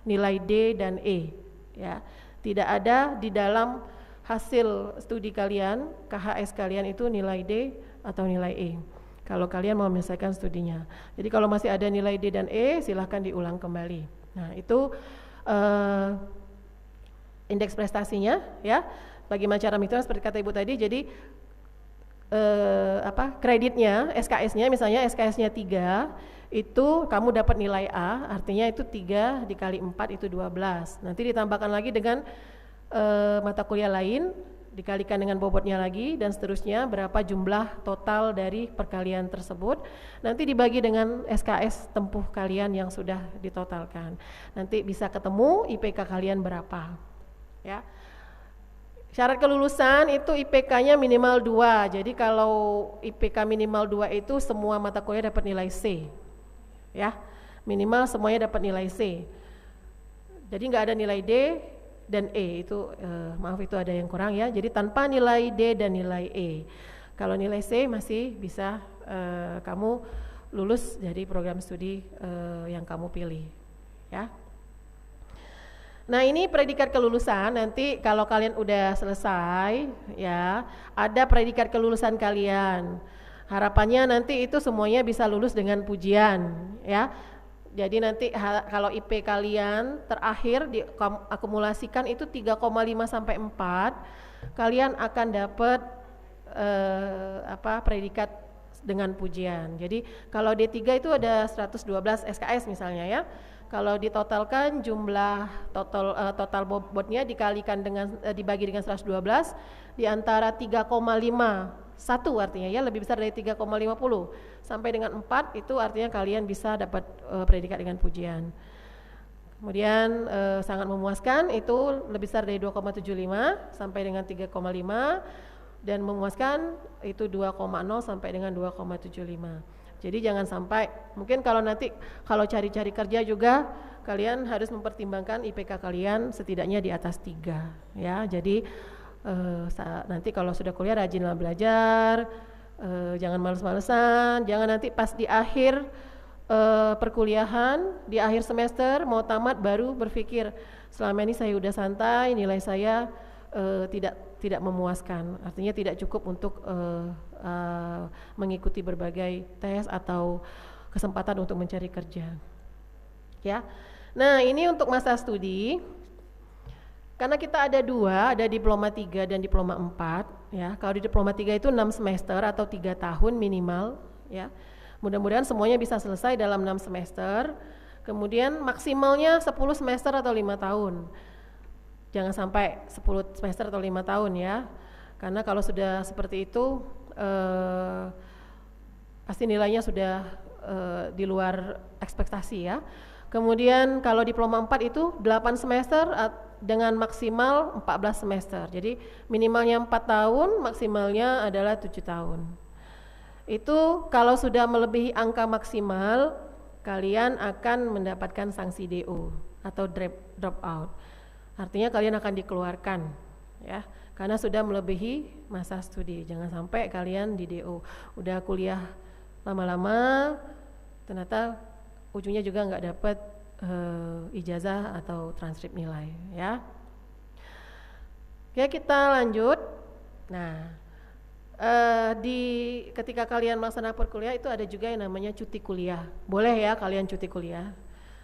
nilai D dan E, ya. Tidak ada di dalam hasil studi kalian, KHS kalian itu nilai D atau nilai E kalau kalian mau menyelesaikan studinya. Jadi kalau masih ada nilai D dan E, silahkan diulang kembali. Nah, itu indeks prestasinya, ya. Bagaimana cara menghitung seperti kata Ibu tadi, jadi kreditnya, SKS-nya misalnya SKS-nya 3, itu kamu dapat nilai A, artinya itu 3 dikali 4 itu 12. Nanti ditambahkan lagi dengan mata kuliah lain, dikalikan dengan bobotnya lagi, dan seterusnya berapa jumlah total dari perkalian tersebut. Nanti dibagi dengan SKS tempuh kalian yang sudah ditotalkan. Nanti bisa ketemu IPK kalian berapa. Ya. Syarat kelulusan itu IPK-nya minimal 2. Jadi kalau IPK minimal 2 itu semua mata kuliah dapat nilai C. Ya, minimal semuanya dapat nilai C. Jadi nggak ada nilai D dan E, itu maaf itu ada yang kurang ya. Jadi tanpa nilai D dan nilai E. Kalau nilai C masih bisa kamu lulus dari program studi yang kamu pilih. Ya. Nah, ini predikat kelulusan. Nanti kalau kalian udah selesai ya, ada predikat kelulusan kalian. Harapannya nanti itu semuanya bisa lulus dengan pujian ya. Jadi nanti kalau IP kalian terakhir diakumulasikan itu 3,5 sampai 4, kalian akan dapat predikat dengan pujian. Jadi kalau D3 itu ada 112 SKS misalnya ya. Kalau ditotalkan jumlah total bobotnya dikalikan dengan dibagi dengan 112 di antara 3,5 1 artinya ya lebih besar dari 3,50 sampai dengan 4 itu artinya kalian bisa dapat predikat dengan pujian. Kemudian sangat memuaskan itu lebih besar dari 2,75 sampai dengan 3,5 dan memuaskan itu 2,0 sampai dengan 2,75. Jadi jangan sampai, mungkin kalau nanti kalau cari-cari kerja juga kalian harus mempertimbangkan IPK kalian setidaknya di atas 3 ya. Jadi nanti kalau sudah kuliah rajinlah belajar, jangan males-malesan, jangan nanti pas di akhir perkuliahan, di akhir semester mau tamat baru berpikir selama ini saya udah santai, nilai saya tidak memuaskan, artinya tidak cukup untuk mengikuti berbagai tes atau kesempatan untuk mencari kerja. Ya, nah ini untuk masa studi. Karena kita ada 2, ada diploma 3 dan diploma 4 ya. Kalau di diploma 3 itu 6 semester atau 3 tahun minimal ya. Mudah-mudahan semuanya bisa selesai dalam 6 semester. Kemudian maksimalnya 10 semester atau 5 tahun. Jangan sampai 10 semester atau 5 tahun ya. Karena kalau sudah seperti itu pasti nilainya sudah di luar ekspektasi ya. Kemudian kalau diploma 4 itu 8 semester dengan maksimal 14 semester. Jadi minimalnya 4 tahun, maksimalnya adalah 7 tahun. Itu kalau sudah melebihi angka maksimal, kalian akan mendapatkan sanksi DO atau drop out. Artinya kalian akan dikeluarkan ya, karena sudah melebihi masa studi. Jangan sampai kalian di DO. Udah kuliah lama-lama ternyata ujungnya juga nggak dapat ijazah atau transkrip nilai ya. Oke, kita lanjut. Nah, ketika kalian melaksanakan perkuliahan itu ada juga yang namanya cuti kuliah. Boleh ya kalian cuti kuliah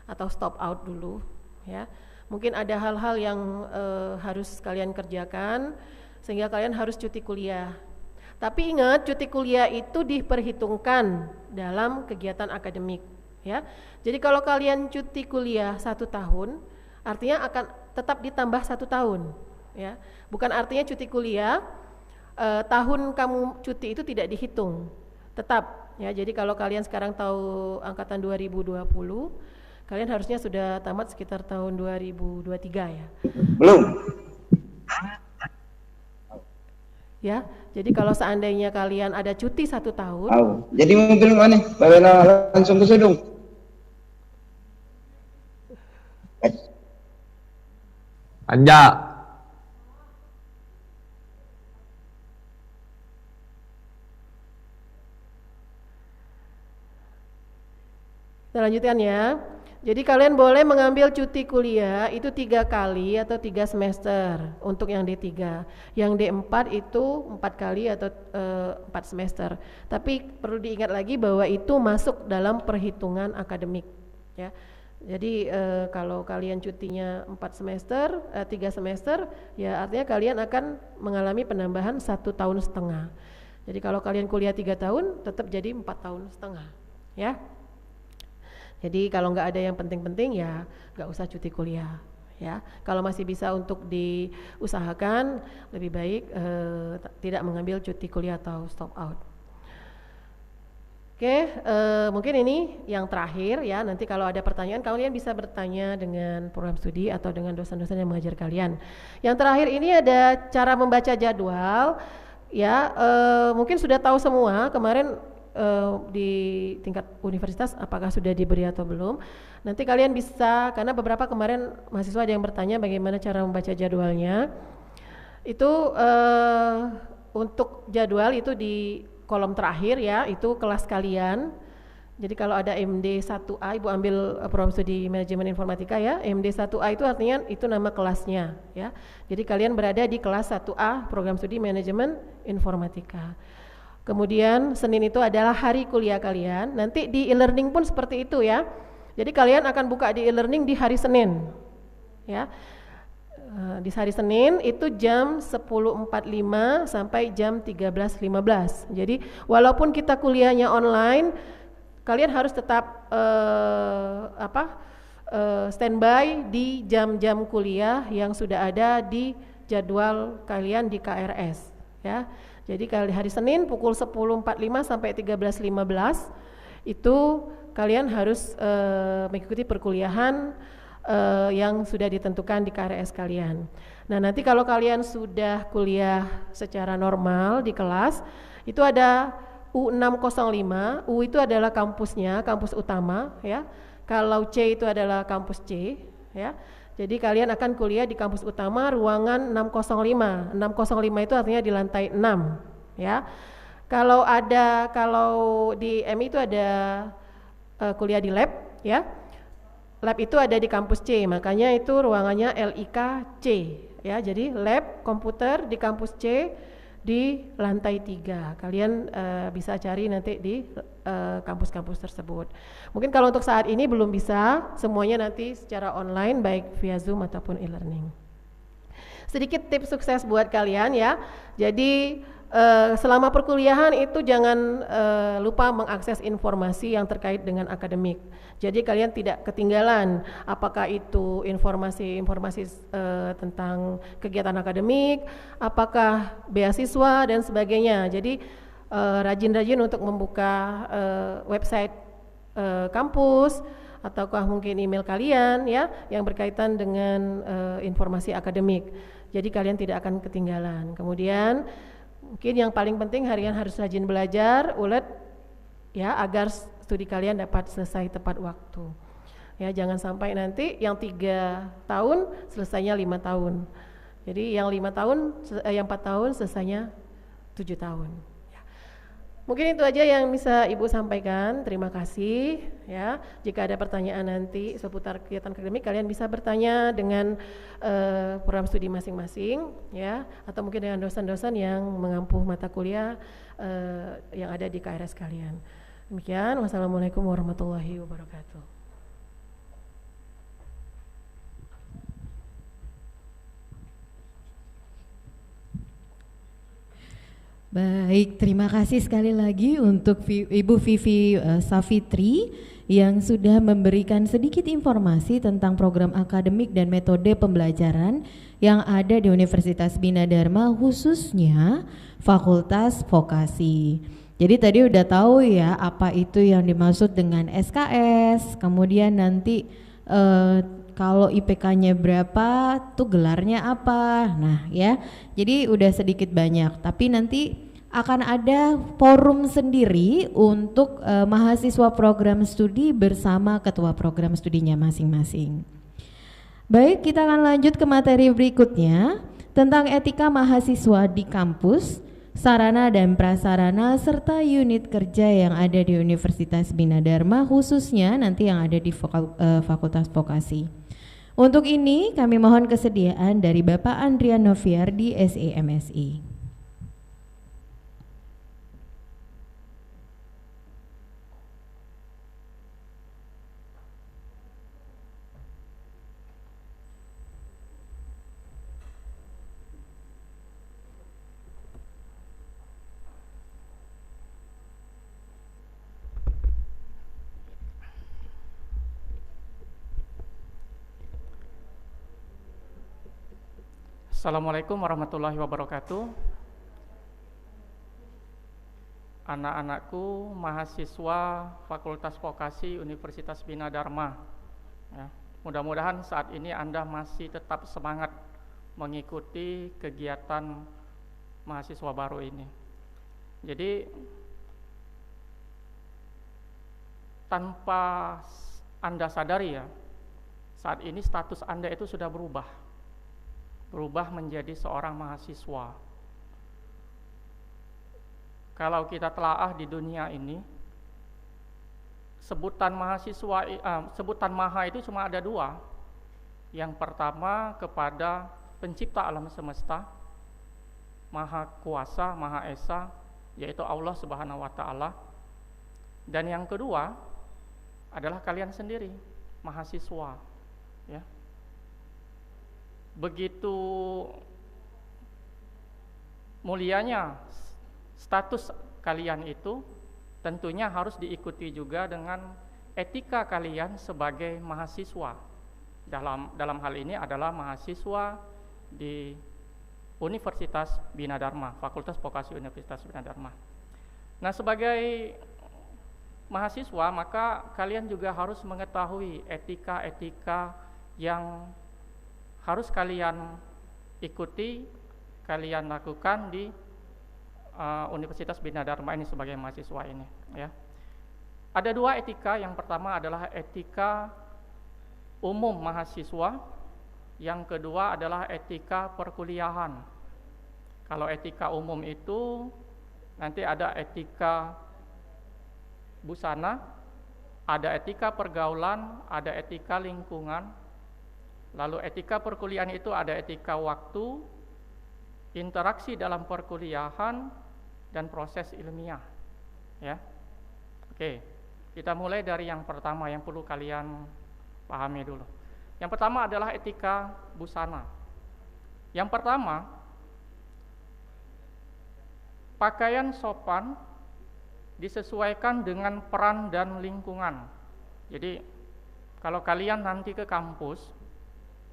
atau stop out dulu ya. Mungkin ada hal-hal yang harus kalian kerjakan sehingga kalian harus cuti kuliah. Tapi ingat, cuti kuliah itu diperhitungkan dalam kegiatan akademik ya. Jadi kalau kalian cuti kuliah 1 tahun, artinya akan tetap ditambah 1 tahun ya. Bukan artinya cuti kuliah tahun kamu cuti itu tidak dihitung, tetap ya. Jadi kalau kalian sekarang tahu angkatan 2020, kalian harusnya sudah tamat sekitar tahun 2023 ya. Belum. Ya, jadi kalau seandainya kalian ada cuti 1 tahun. Jadi mobil mana? Bawa langsung ke Sudung. Anja. Kita lanjutkan ya. Jadi kalian boleh mengambil cuti kuliah itu 3 kali atau 3 semester untuk yang D3. Yang D4 itu 4 kali atau 4 semester. Tapi perlu diingat lagi bahwa itu masuk dalam perhitungan akademik ya. Jadi kalau kalian cutinya 3 semester, ya artinya kalian akan mengalami penambahan 1,5 tahun. Jadi kalau kalian kuliah 3 tahun, tetap jadi 4,5 tahun, ya. Jadi kalau nggak ada yang penting-penting ya nggak usah cuti kuliah, ya. Kalau masih bisa untuk diusahakan, lebih baik tidak mengambil cuti kuliah atau stop out. Oke, mungkin ini yang terakhir ya. Nanti kalau ada pertanyaan, kalian bisa bertanya dengan program studi atau dengan dosen-dosen yang mengajar kalian. Yang terakhir ini ada cara membaca jadwal. Ya, mungkin sudah tahu semua kemarin di tingkat universitas apakah sudah diberi atau belum. Nanti kalian bisa, karena beberapa kemarin mahasiswa ada yang bertanya bagaimana cara membaca jadwalnya. Itu untuk jadwal itu di kolom terakhir ya, itu kelas kalian. Jadi kalau ada MD 1A, Ibu ambil program studi manajemen informatika ya. MD 1A itu artinya itu nama kelasnya ya. Jadi kalian berada di kelas 1A program studi manajemen informatika. Kemudian Senin itu adalah hari kuliah kalian. Nanti di e-learning pun seperti itu ya. Jadi kalian akan buka di e-learning di hari Senin ya. Di hari Senin itu jam 10.45 sampai jam 13.15. Jadi walaupun kita kuliahnya online, kalian harus tetap standby di jam-jam kuliah yang sudah ada di jadwal kalian di KRS ya. Jadi hari Senin pukul 10.45 sampai 13.15 itu kalian harus mengikuti perkuliahan yang sudah ditentukan di KRS kalian. Nah, nanti kalau kalian sudah kuliah secara normal di kelas, itu ada U605. U itu adalah kampusnya, kampus utama ya. Kalau C itu adalah kampus C ya. Jadi kalian akan kuliah di kampus utama ruangan 605. 605 itu artinya di lantai 6 ya. Kalau di MI itu ada kuliah di lab ya. Lab itu ada di kampus C, makanya itu ruangannya LIK C ya. Jadi lab komputer di kampus C di lantai 3. Kalian bisa cari nanti di kampus-kampus tersebut. Mungkin kalau untuk saat ini belum bisa, semuanya nanti secara online baik via Zoom ataupun e-learning. Sedikit tips sukses buat kalian ya. Jadi selama perkuliahan itu jangan lupa mengakses informasi yang terkait dengan akademik. Jadi kalian tidak ketinggalan apakah itu informasi tentang kegiatan akademik, apakah beasiswa dan sebagainya. Jadi rajin-rajin untuk membuka website kampus ataukah mungkin email kalian ya yang berkaitan dengan informasi akademik. Jadi kalian tidak akan ketinggalan. Kemudian mungkin yang paling penting harian harus rajin belajar, ulet ya agar studi kalian dapat selesai tepat waktu. Ya, jangan sampai nanti yang 3 tahun selesainya 5 tahun. Jadi yang 4 tahun selesainya 7 tahun. Ya. Mungkin itu aja yang bisa Ibu sampaikan. Terima kasih ya. Jika ada pertanyaan nanti seputar kegiatan akademik, kalian bisa bertanya dengan program studi masing-masing ya, atau mungkin dengan dosen-dosen yang mengampu mata kuliah yang ada di KRS kalian. Demikian, wassalamualaikum warahmatullahi wabarakatuh. Baik, terima kasih sekali lagi untuk Ibu Vivi Safitri yang sudah memberikan sedikit informasi tentang program akademik dan metode pembelajaran yang ada di Universitas Bina Dharma, khususnya Fakultas Vokasi. Jadi tadi udah tahu ya apa itu yang dimaksud dengan SKS, kemudian nanti kalau IPK-nya berapa tuh gelarnya apa. Nah ya, jadi udah sedikit banyak, tapi nanti akan ada forum sendiri untuk mahasiswa program studi bersama ketua program studinya masing-masing. Baik, kita akan lanjut ke materi berikutnya tentang etika mahasiswa di kampus, sarana dan prasarana serta unit kerja yang ada di Universitas Bina Dharma, khususnya nanti yang ada di Fakultas Vokasi. Untuk ini kami mohon kesediaan dari Bapak Andrian Noviardi SEMSI. Assalamualaikum warahmatullahi wabarakatuh. Anak-anakku mahasiswa Fakultas Vokasi Universitas Bina Dharma, ya, mudah-mudahan saat ini Anda masih tetap semangat mengikuti kegiatan mahasiswa baru ini. Jadi tanpa Anda sadari ya, saat ini status Anda itu sudah berubah menjadi seorang mahasiswa. Kalau kita telaah di dunia ini, sebutan mahasiswa, sebutan maha itu cuma ada dua. Yang pertama kepada pencipta alam semesta, maha kuasa, maha esa, yaitu Allah Subhanahu wa Ta'ala. Dan yang kedua adalah kalian sendiri, mahasiswa, ya. Begitu mulianya status kalian itu, tentunya harus diikuti juga dengan etika kalian sebagai mahasiswa. Dalam hal ini adalah mahasiswa di Universitas Bina Dharma, Fakultas Vokasi Universitas Bina Dharma. Nah, sebagai mahasiswa maka kalian juga harus mengetahui etika-etika yang harus kalian ikuti, kalian lakukan di Universitas Bina Dharma ini sebagai mahasiswa ini, ya. Ada dua etika. Yang pertama adalah etika umum mahasiswa, yang kedua adalah etika perkuliahan. Kalau etika umum itu nanti ada etika busana, ada etika pergaulan, ada etika lingkungan. Lalu etika perkuliahan itu ada etika waktu, interaksi dalam perkuliahan, dan proses ilmiah, ya. Oke, kita mulai dari yang pertama yang perlu kalian pahami dulu. Yang pertama adalah etika busana. Yang pertama, pakaian sopan disesuaikan dengan peran dan lingkungan. Jadi kalau kalian nanti ke kampus,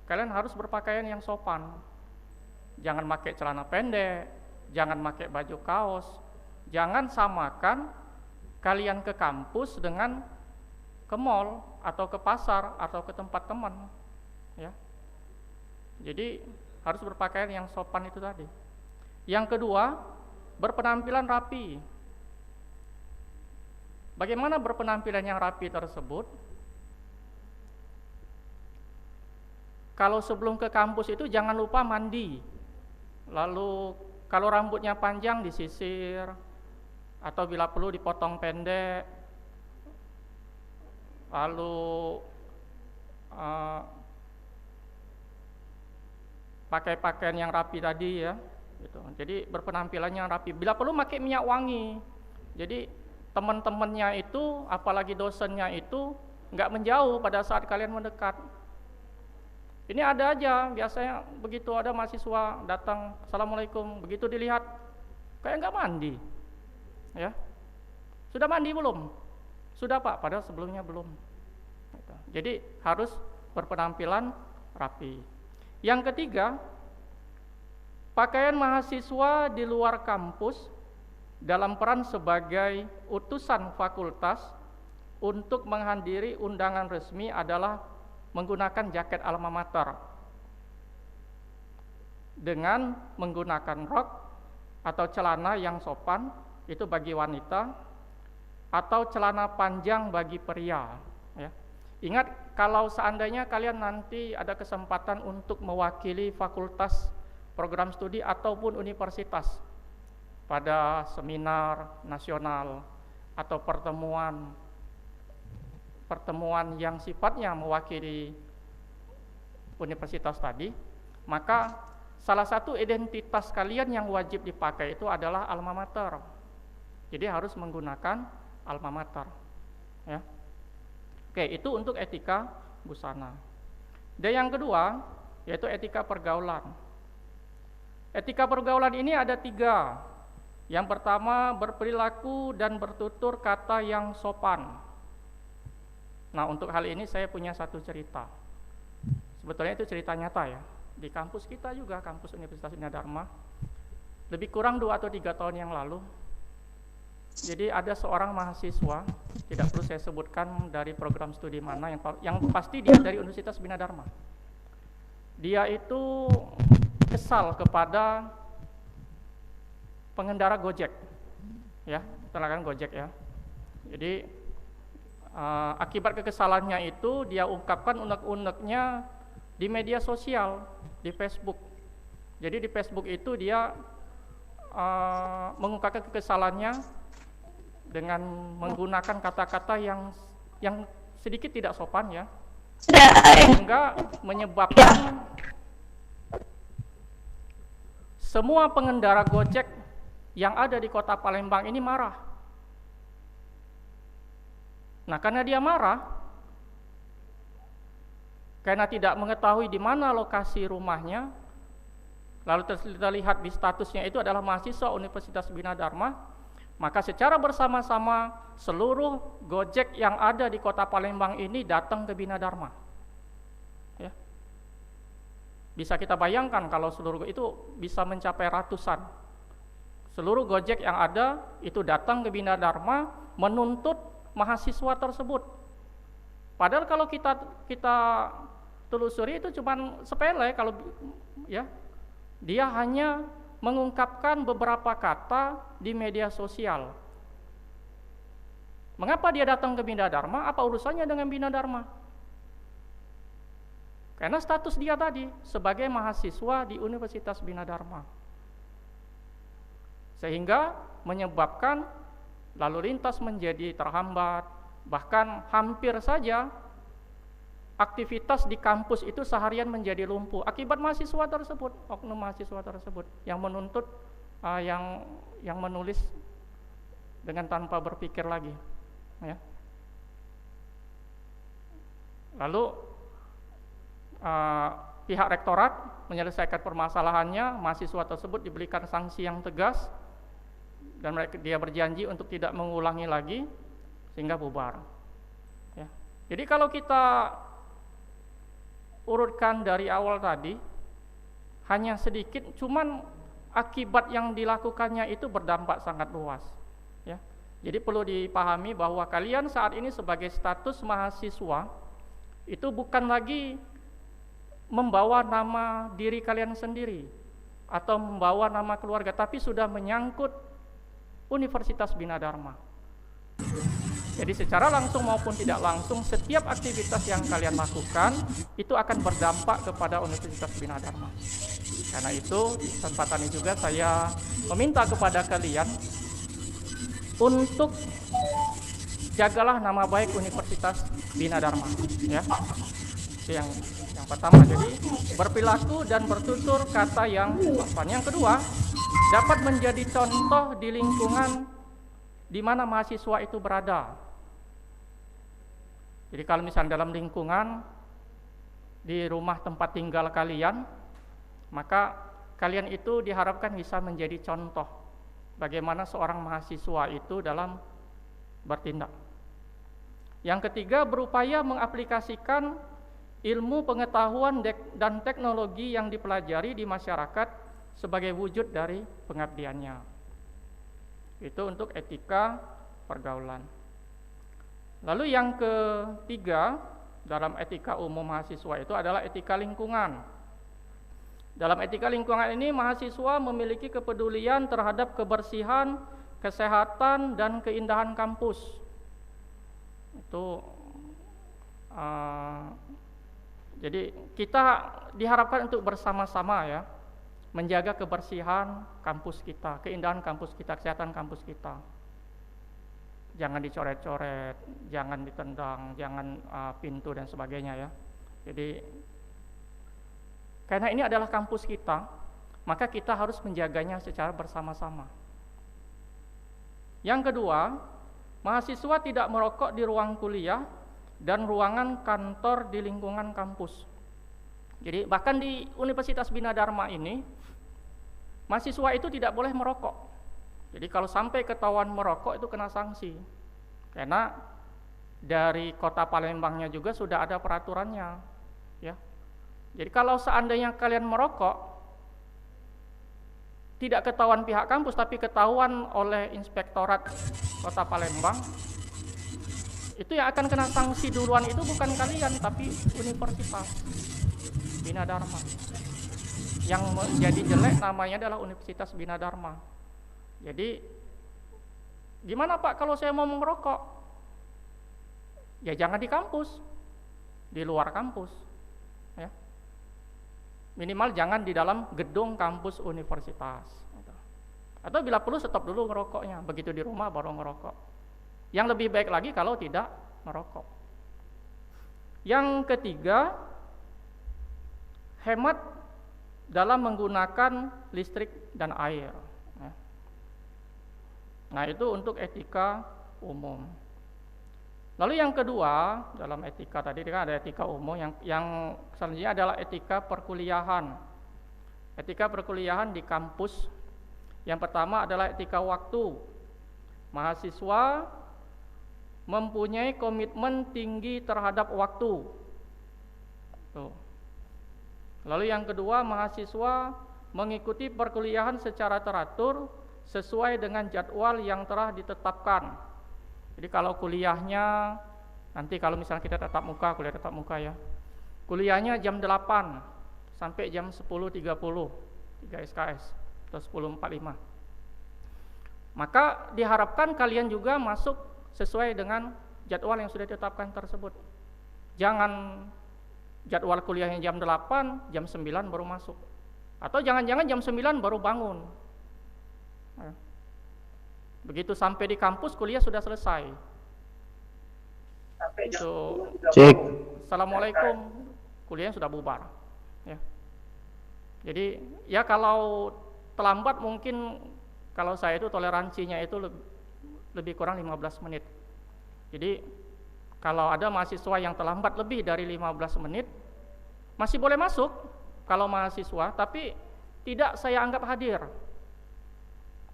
kalian harus berpakaian yang sopan. Jangan pakai celana pendek, jangan pakai baju kaos, jangan samakan kalian ke kampus dengan ke mall atau ke pasar atau ke tempat teman, ya. Jadi harus berpakaian yang sopan itu tadi. Yang kedua, berpenampilan rapi. Bagaimana berpenampilan yang rapi tersebut? Kalau sebelum ke kampus itu jangan lupa mandi. Lalu kalau rambutnya panjang disisir, atau bila perlu dipotong pendek. Lalu pakai pakaian yang rapi tadi, ya, gitu. Jadi berpenampilan yang rapi. Bila perlu pakai minyak wangi. Jadi teman-temannya itu, apalagi dosennya itu nggak menjauh pada saat kalian mendekat. Ini ada aja, biasanya begitu ada mahasiswa datang, Assalamualaikum, begitu dilihat kayak nggak mandi, ya. Sudah mandi belum? Sudah Pak, padahal sebelumnya belum. Jadi harus berpenampilan rapi. Yang ketiga, pakaian mahasiswa di luar kampus dalam peran sebagai utusan fakultas untuk menghadiri undangan resmi adalah menggunakan jaket alma mater dengan menggunakan rok atau celana yang sopan, itu bagi wanita, atau celana panjang bagi pria, ya. Ingat, kalau seandainya kalian nanti ada kesempatan untuk mewakili fakultas, program studi ataupun universitas pada seminar nasional atau pertemuan yang sifatnya mewakili universitas tadi, maka salah satu identitas kalian yang wajib dipakai itu adalah alma mater. Jadi harus menggunakan alma mater, ya. Oke, itu untuk etika busana. Dan yang kedua yaitu etika pergaulan. Etika pergaulan ini ada 3. Yang pertama, berperilaku dan bertutur kata yang sopan. Nah, untuk hal ini saya punya satu cerita. Sebetulnya itu cerita nyata, ya. di kampus kita juga, kampus Universitas Bina Dharma, lebih kurang 2 atau 3 tahun yang lalu. Jadi ada seorang mahasiswa, tidak perlu saya sebutkan dari program studi mana, yang pasti dia dari Universitas Bina Dharma. Dia itu kesal kepada pengendara Gojek, ya, tenaga Gojek ya. Jadi akibat kekesalannya itu dia ungkapkan unek-uneknya di media sosial, di Facebook. Jadi di Facebook itu dia mengungkapkan kekesalannya dengan menggunakan kata-kata yang sedikit tidak sopan ya, sehingga menyebabkan semua pengendara Gojek yang ada di kota Palembang ini marah. Nah, karena dia marah, karena tidak mengetahui di mana lokasi rumahnya, lalu terlihat di statusnya itu adalah mahasiswa Universitas Bina Dharma, maka secara bersama-sama seluruh Gojek yang ada di kota Palembang ini datang ke Bina Dharma. Ya. Bisa kita bayangkan kalau seluruh itu bisa mencapai ratusan. Seluruh Gojek yang ada itu datang ke Bina Dharma menuntut mahasiswa tersebut. Padahal kalau kita telusuri itu cuma sepele, kalau ya, dia hanya mengungkapkan beberapa kata di media sosial. Mengapa dia datang ke Bina Dharma? Apa urusannya dengan Bina Dharma? Karena status dia tadi sebagai mahasiswa di Universitas Bina Dharma, sehingga menyebabkan lalu lintas menjadi terhambat, bahkan hampir saja aktivitas di kampus itu seharian menjadi lumpuh akibat mahasiswa tersebut, oknum mahasiswa tersebut yang menuntut, yang menulis dengan tanpa berpikir lagi, ya. Lalu pihak rektorat menyelesaikan permasalahannya, mahasiswa tersebut diberikan sanksi yang tegas dan dia berjanji untuk tidak mengulangi lagi sehingga bubar. Ya. Jadi kalau kita urutkan dari awal tadi, hanya sedikit, cuman akibat yang dilakukannya itu berdampak sangat luas. Ya. Jadi perlu dipahami bahwa kalian saat ini sebagai status mahasiswa itu bukan lagi membawa nama diri kalian sendiri atau membawa nama keluarga, tapi sudah menyangkut Universitas Bina Dharma. Jadi secara langsung maupun tidak langsung, setiap aktivitas yang kalian lakukan itu akan berdampak kepada Universitas Bina Dharma. Karena itu, di kesempatan ini juga saya meminta kepada kalian untuk jagalah nama baik Universitas Bina Dharma, ya. Itu yang pertama. Jadi berperilaku dan bertutur kata yang sopan. Yang kedua, dapat menjadi contoh di lingkungan di mana mahasiswa itu berada. Jadi kalau misalnya dalam lingkungan di rumah tempat tinggal kalian, maka kalian itu diharapkan bisa menjadi contoh bagaimana seorang mahasiswa itu dalam bertindak. Yang ketiga, berupaya mengaplikasikan ilmu, pengetahuan, dan teknologi yang dipelajari di masyarakat sebagai wujud dari pengabdiannya. Itu untuk etika pergaulan. Lalu yang ketiga dalam etika umum mahasiswa itu adalah etika lingkungan. Dalam etika lingkungan ini mahasiswa memiliki kepedulian terhadap kebersihan, kesehatan, dan keindahan kampus. Itu jadi kita diharapkan untuk bersama-sama ya menjaga kebersihan kampus kita, keindahan kampus kita, kesehatan kampus kita. Jangan dicoret-coret, jangan ditendang, jangan pintu dan sebagainya ya. Jadi karena ini adalah kampus kita, maka kita harus menjaganya secara bersama-sama. Yang kedua, mahasiswa tidak merokok di ruang kuliah dan ruangan kantor di lingkungan kampus. Jadi bahkan di Universitas Bina Dharma ini, mahasiswa itu tidak boleh merokok. Jadi kalau sampai ketahuan merokok itu kena sanksi. Karena dari kota Palembangnya juga sudah ada peraturannya, ya. Jadi kalau seandainya kalian merokok, tidak ketahuan pihak kampus tapi ketahuan oleh Inspektorat Kota Palembang, itu yang akan kena sanksi duluan itu bukan kalian tapi Universitas Bina Dharma. Yang menjadi jelek namanya adalah Universitas Bina Dharma. Jadi gimana Pak kalau saya mau merokok? Ya jangan di kampus, di luar kampus, ya. Minimal jangan di dalam gedung kampus universitas. Atau bila perlu stop dulu ngerokoknya, begitu di rumah baru ngerokok. Yang lebih baik lagi kalau tidak merokok. Yang ketiga, hemat dalam menggunakan listrik dan air. Nah itu untuk etika umum. Lalu yang kedua, dalam etika tadi kan ada etika umum, yang selanjutnya adalah etika perkuliahan. Etika perkuliahan di kampus. Yang pertama adalah etika waktu. Mahasiswa mempunyai komitmen tinggi terhadap waktu. Tuh. Lalu yang kedua, mahasiswa mengikuti perkuliahan secara teratur sesuai dengan jadwal yang telah ditetapkan. Jadi kalau kuliahnya, nanti kalau misalnya kita kuliah tatap muka ya, kuliahnya jam 8 sampai jam 10.30, 3 SKS atau 10.45. Maka diharapkan kalian juga masuk sesuai dengan jadwal yang sudah ditetapkan tersebut. Jangan jadwal kuliahnya jam 8, jam 9 baru masuk. Atau jangan-jangan jam 9 baru bangun. Begitu sampai di kampus kuliah sudah selesai. Itu Cek. Assalamualaikum, kuliahnya sudah bubar. Ya. Jadi ya kalau terlambat mungkin kalau saya itu toleransinya itu lebih kurang 15 menit. Jadi kalau ada mahasiswa yang terlambat lebih dari 15 menit masih boleh masuk kalau mahasiswa, tapi tidak saya anggap hadir.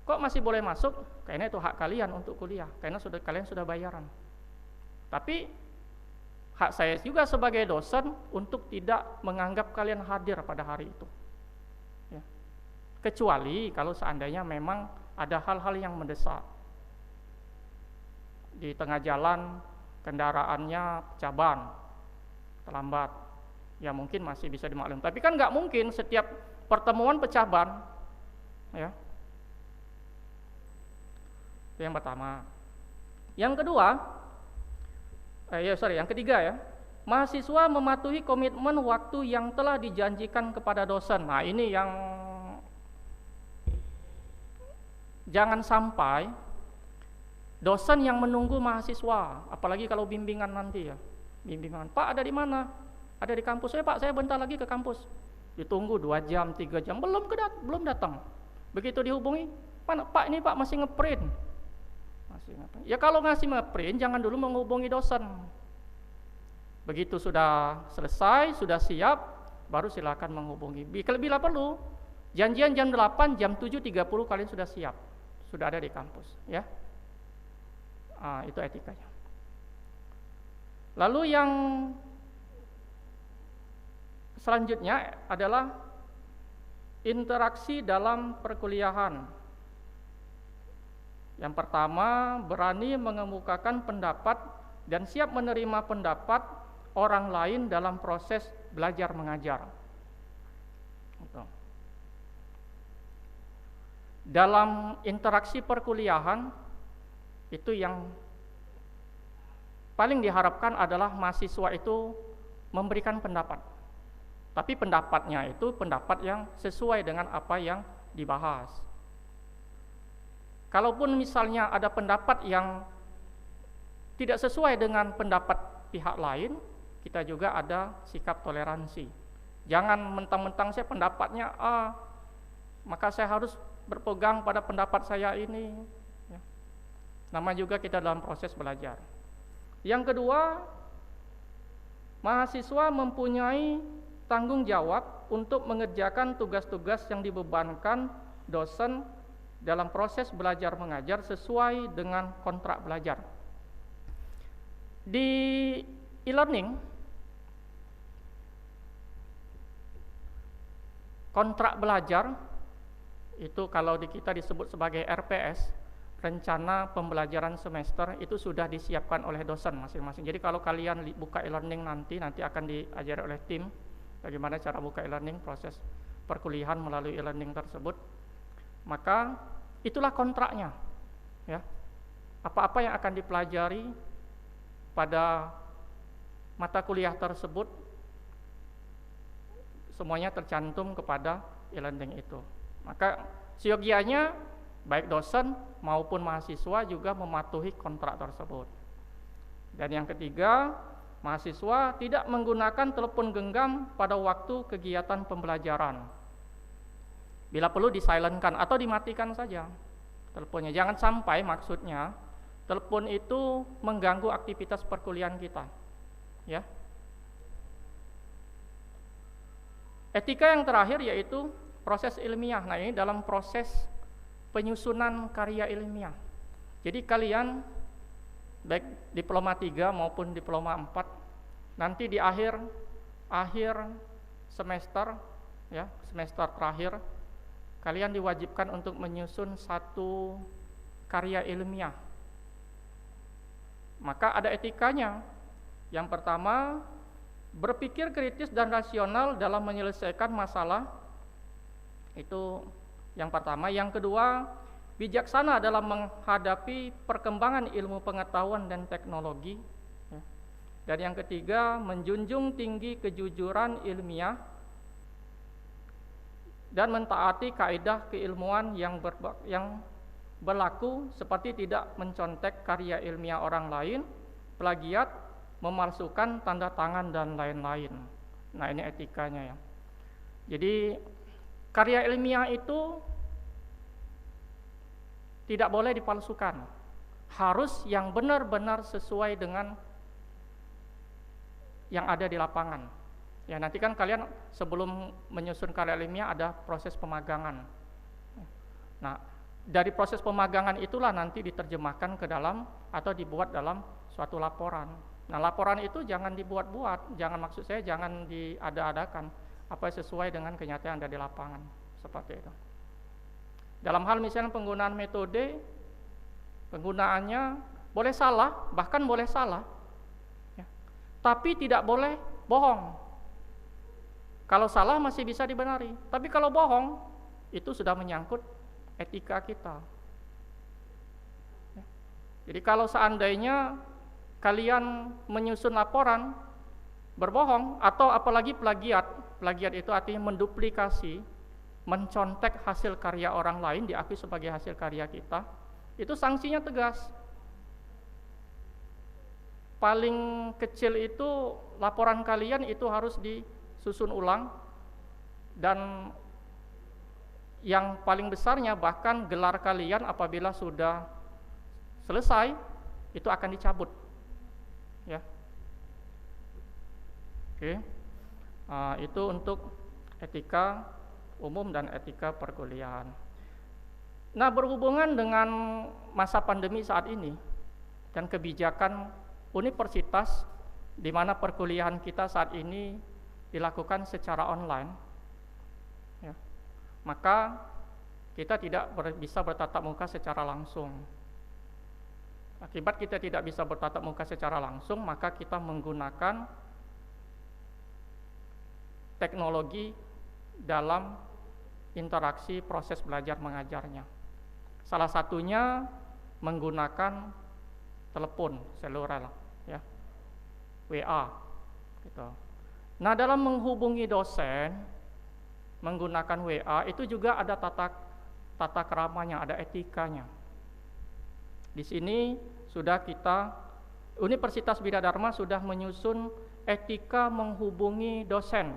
Kok masih boleh masuk? Karena itu hak kalian untuk kuliah, karena kalian sudah bayaran. Tapi hak saya juga sebagai dosen untuk tidak menganggap kalian hadir pada hari itu. Ya. Kecuali kalau seandainya memang ada hal-hal yang mendesak. Di tengah jalan kendaraannya pecah ban, terlambat, ya mungkin masih bisa dimaklum. Tapi kan nggak mungkin setiap pertemuan pecah ban, ya. Itu yang pertama. Yang kedua, yang ketiga ya, mahasiswa mematuhi komitmen waktu yang telah dijanjikan kepada dosen. Nah ini yang jangan sampai dosen yang menunggu mahasiswa, apalagi kalau bimbingan nanti ya, bimbingan. Pak ada di mana? Ada di kampus. Pak saya bentar lagi ke kampus. Ditunggu 2 jam, 3 jam, belum datang. Begitu dihubungi, Pak ini Pak masih ngeprint. Ya kalau ngasih ngeprint jangan dulu menghubungi dosen. Begitu sudah selesai, sudah siap, baru silakan menghubungi. Bila perlu, janjian jam 8, jam 7.30 kalian sudah siap, sudah ada di kampus, ya. Itu etikanya. Lalu yang selanjutnya adalah interaksi dalam perkuliahan. Yang pertama, berani mengemukakan pendapat dan siap menerima pendapat orang lain dalam proses belajar mengajar. Dalam interaksi perkuliahan, itu yang paling diharapkan adalah mahasiswa itu memberikan pendapat. Tapi pendapatnya itu pendapat yang sesuai dengan apa yang dibahas. Kalaupun misalnya ada pendapat yang tidak sesuai dengan pendapat pihak lain, kita juga ada sikap toleransi. Jangan mentang-mentang saya pendapatnya A, maka saya harus berpegang pada pendapat saya ini. Ya. Nama juga kita dalam proses belajar. Yang kedua, mahasiswa mempunyai tanggung jawab untuk mengerjakan tugas-tugas yang dibebankan dosen dalam proses belajar mengajar sesuai dengan kontrak belajar. Di e-learning kontrak belajar itu kalau di kita disebut sebagai RPS, rencana pembelajaran semester, itu sudah disiapkan oleh dosen masing-masing. Jadi kalau kalian buka e-learning nanti akan diajari oleh tim bagaimana cara buka e-learning, proses perkuliahan melalui e-learning tersebut. Maka itulah kontraknya, ya. Apa-apa yang akan dipelajari pada mata kuliah tersebut semuanya tercantum kepada e-learning itu. Maka siogianya baik dosen maupun mahasiswa juga mematuhi kontrak tersebut. Dan yang ketiga, mahasiswa tidak menggunakan telepon genggam pada waktu kegiatan pembelajaran. Bila perlu disilentkan atau dimatikan saja teleponnya. Jangan sampai maksudnya telepon itu mengganggu aktivitas perkuliahan kita, ya. Etika yang terakhir yaitu proses ilmiah. Nah, ini dalam proses penyusunan karya ilmiah. Jadi kalian baik diploma 3 maupun diploma 4 nanti di akhir semester, ya, semester terakhir kalian diwajibkan untuk menyusun satu karya ilmiah. Maka ada etikanya. Yang pertama, berpikir kritis dan rasional dalam menyelesaikan masalah. Itu yang pertama. Yang kedua, bijaksana dalam menghadapi perkembangan ilmu pengetahuan dan teknologi. Dan yang ketiga, menjunjung tinggi kejujuran ilmiah dan mentaati kaidah keilmuan yang berlaku, seperti tidak mencontek karya ilmiah orang lain, plagiat, memalsukan tanda tangan, dan lain-lain. Nah, ini etikanya, ya. Jadi karya ilmiah itu tidak boleh dipalsukan, harus yang benar-benar sesuai dengan yang ada di lapangan. Ya, nanti kan kalian sebelum menyusun karya ilmiah ada proses pemagangan. Nah, dari proses pemagangan itulah nanti diterjemahkan ke dalam atau dibuat dalam suatu laporan. Nah, laporan itu jangan dibuat-buat, maksud saya jangan diada-adakan, apa sesuai dengan kenyataan yang ada di lapangan, seperti itu. Dalam hal misalnya penggunaan metode, penggunaannya boleh salah, bahkan boleh salah, ya. Tapi tidak boleh bohong. Kalau salah masih bisa dibenari, tapi kalau bohong itu sudah menyangkut etika kita. Ya. Jadi kalau seandainya kalian menyusun laporan berbohong atau apalagi plagiat itu artinya menduplikasi, mencontek hasil karya orang lain diakui sebagai hasil karya kita, itu sanksinya tegas. Paling kecil itu laporan kalian itu harus disusun ulang, dan yang paling besarnya bahkan gelar kalian apabila sudah selesai itu akan dicabut, ya. Oke. Itu untuk etika umum dan etika perkuliahan. Nah, berhubungan dengan masa pandemi saat ini dan kebijakan universitas di mana perkuliahan kita saat ini dilakukan secara online, ya, maka kita tidak bisa bertatap muka secara langsung. Akibat kita tidak bisa bertatap muka secara langsung, maka kita menggunakan teknologi dalam interaksi proses belajar mengajarnya. Salah satunya menggunakan telepon seluler, ya, WA, gitu. Nah, dalam menghubungi dosen menggunakan WA itu juga ada tata keramanya, ada etikanya. Di sini sudah Universitas Bina Dharma sudah menyusun etika menghubungi dosen.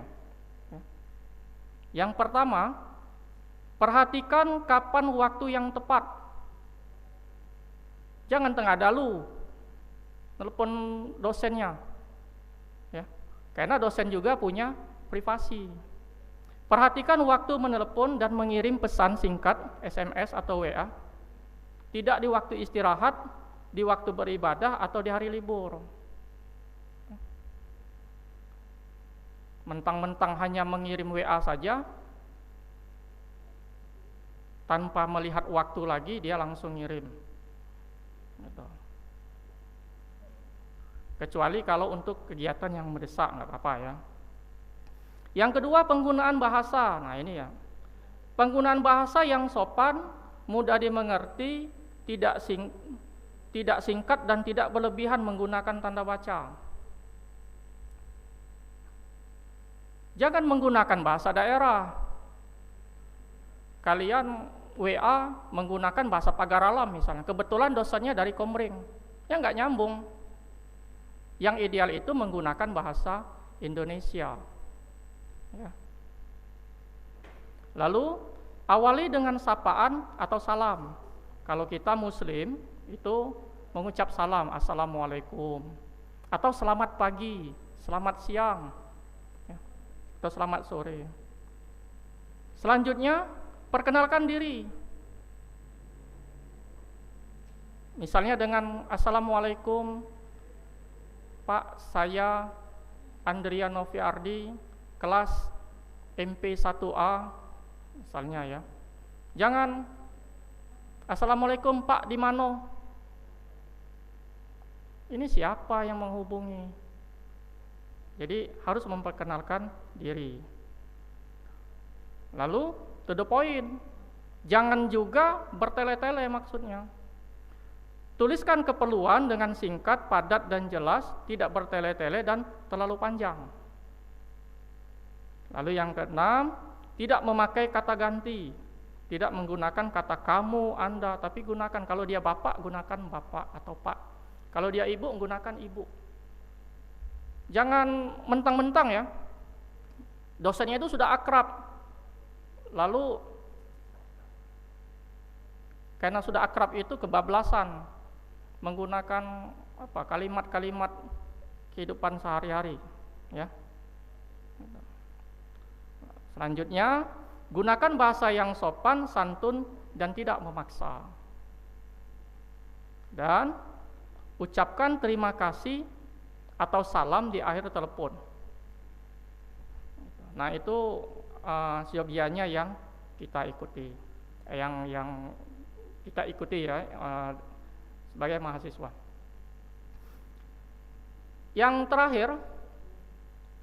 Yang pertama, perhatikan kapan waktu yang tepat. Jangan tengah dalu telepon dosennya, ya, karena dosen juga punya privasi. Perhatikan waktu menelepon dan mengirim pesan singkat, SMS atau WA, tidak di waktu istirahat, di waktu beribadah atau di hari libur. Mentang-mentang hanya mengirim WA saja, tanpa melihat waktu lagi dia langsung ngirim. Gitu. Kecuali kalau untuk kegiatan yang mendesak nggak apa-apa ya. Yang kedua, penggunaan bahasa. Nah ini ya, penggunaan bahasa yang sopan, mudah dimengerti, tidak singkat dan tidak berlebihan menggunakan tanda baca. Jangan menggunakan bahasa daerah. Kalian WA menggunakan bahasa pagar alam misalnya. Kebetulan dosennya dari Komering, ya nggak nyambung. Yang ideal itu menggunakan bahasa Indonesia. Ya. Lalu awali dengan sapaan atau salam. Kalau kita Muslim itu mengucap salam, assalamualaikum, atau selamat pagi, selamat siang, ya, atau selamat sore. Selanjutnya perkenalkan diri. Misalnya dengan assalamualaikum, Pak, saya Andria Novi Ardi, kelas MP1A, misalnya ya. Jangan assalamualaikum Pak di mana? Ini siapa yang menghubungi? Jadi harus memperkenalkan diri. Lalu to the point. Jangan juga bertele-tele maksudnya. Tuliskan keperluan dengan singkat, padat dan jelas, tidak bertele-tele dan terlalu panjang. Lalu yang keenam, tidak memakai kata ganti. Tidak menggunakan kata kamu, Anda, tapi gunakan, kalau dia bapak, gunakan bapak atau pak. Kalau dia ibu, gunakan ibu. Jangan mentang-mentang ya, dosennya itu sudah akrab, lalu karena sudah akrab itu kebablasan menggunakan kalimat-kalimat kehidupan sehari-hari, ya. Selanjutnya, gunakan bahasa yang sopan, santun, dan tidak memaksa. Dan ucapkan terima kasih atau salam di akhir telepon. Nah itu siogianya yang kita ikuti, yang kita ikuti ya sebagai mahasiswa. Yang terakhir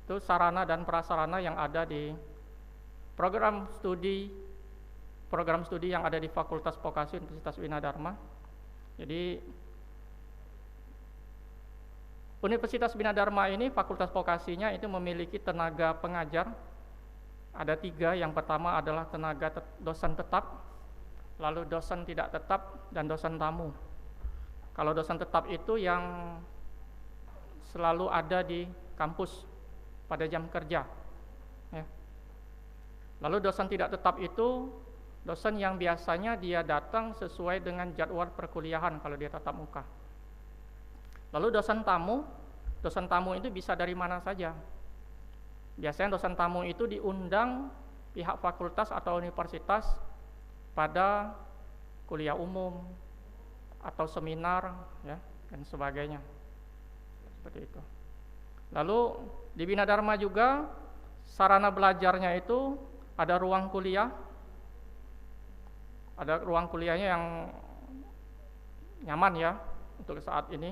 itu sarana dan prasarana yang ada di program studi yang ada di Fakultas Vokasi Universitas Winadharma. Jadi Universitas Winadharma ini fakultas vokasinya itu memiliki tenaga pengajar. Ada 3, yang pertama adalah tenaga dosen tetap, lalu dosen tidak tetap, dan dosen tamu. Kalau dosen tetap itu yang selalu ada di kampus pada jam kerja, ya. Lalu dosen tidak tetap itu dosen yang biasanya dia datang sesuai dengan jadwal perkuliahan kalau dia tatap muka. Lalu dosen tamu itu bisa dari mana saja. Biasanya dosen tamu itu diundang pihak fakultas atau universitas pada kuliah umum atau seminar, ya, dan sebagainya. Seperti itu. Lalu di Winadharma juga sarana belajarnya itu ada ruang kuliah. Ada ruang kuliahnya yang nyaman ya untuk saat ini.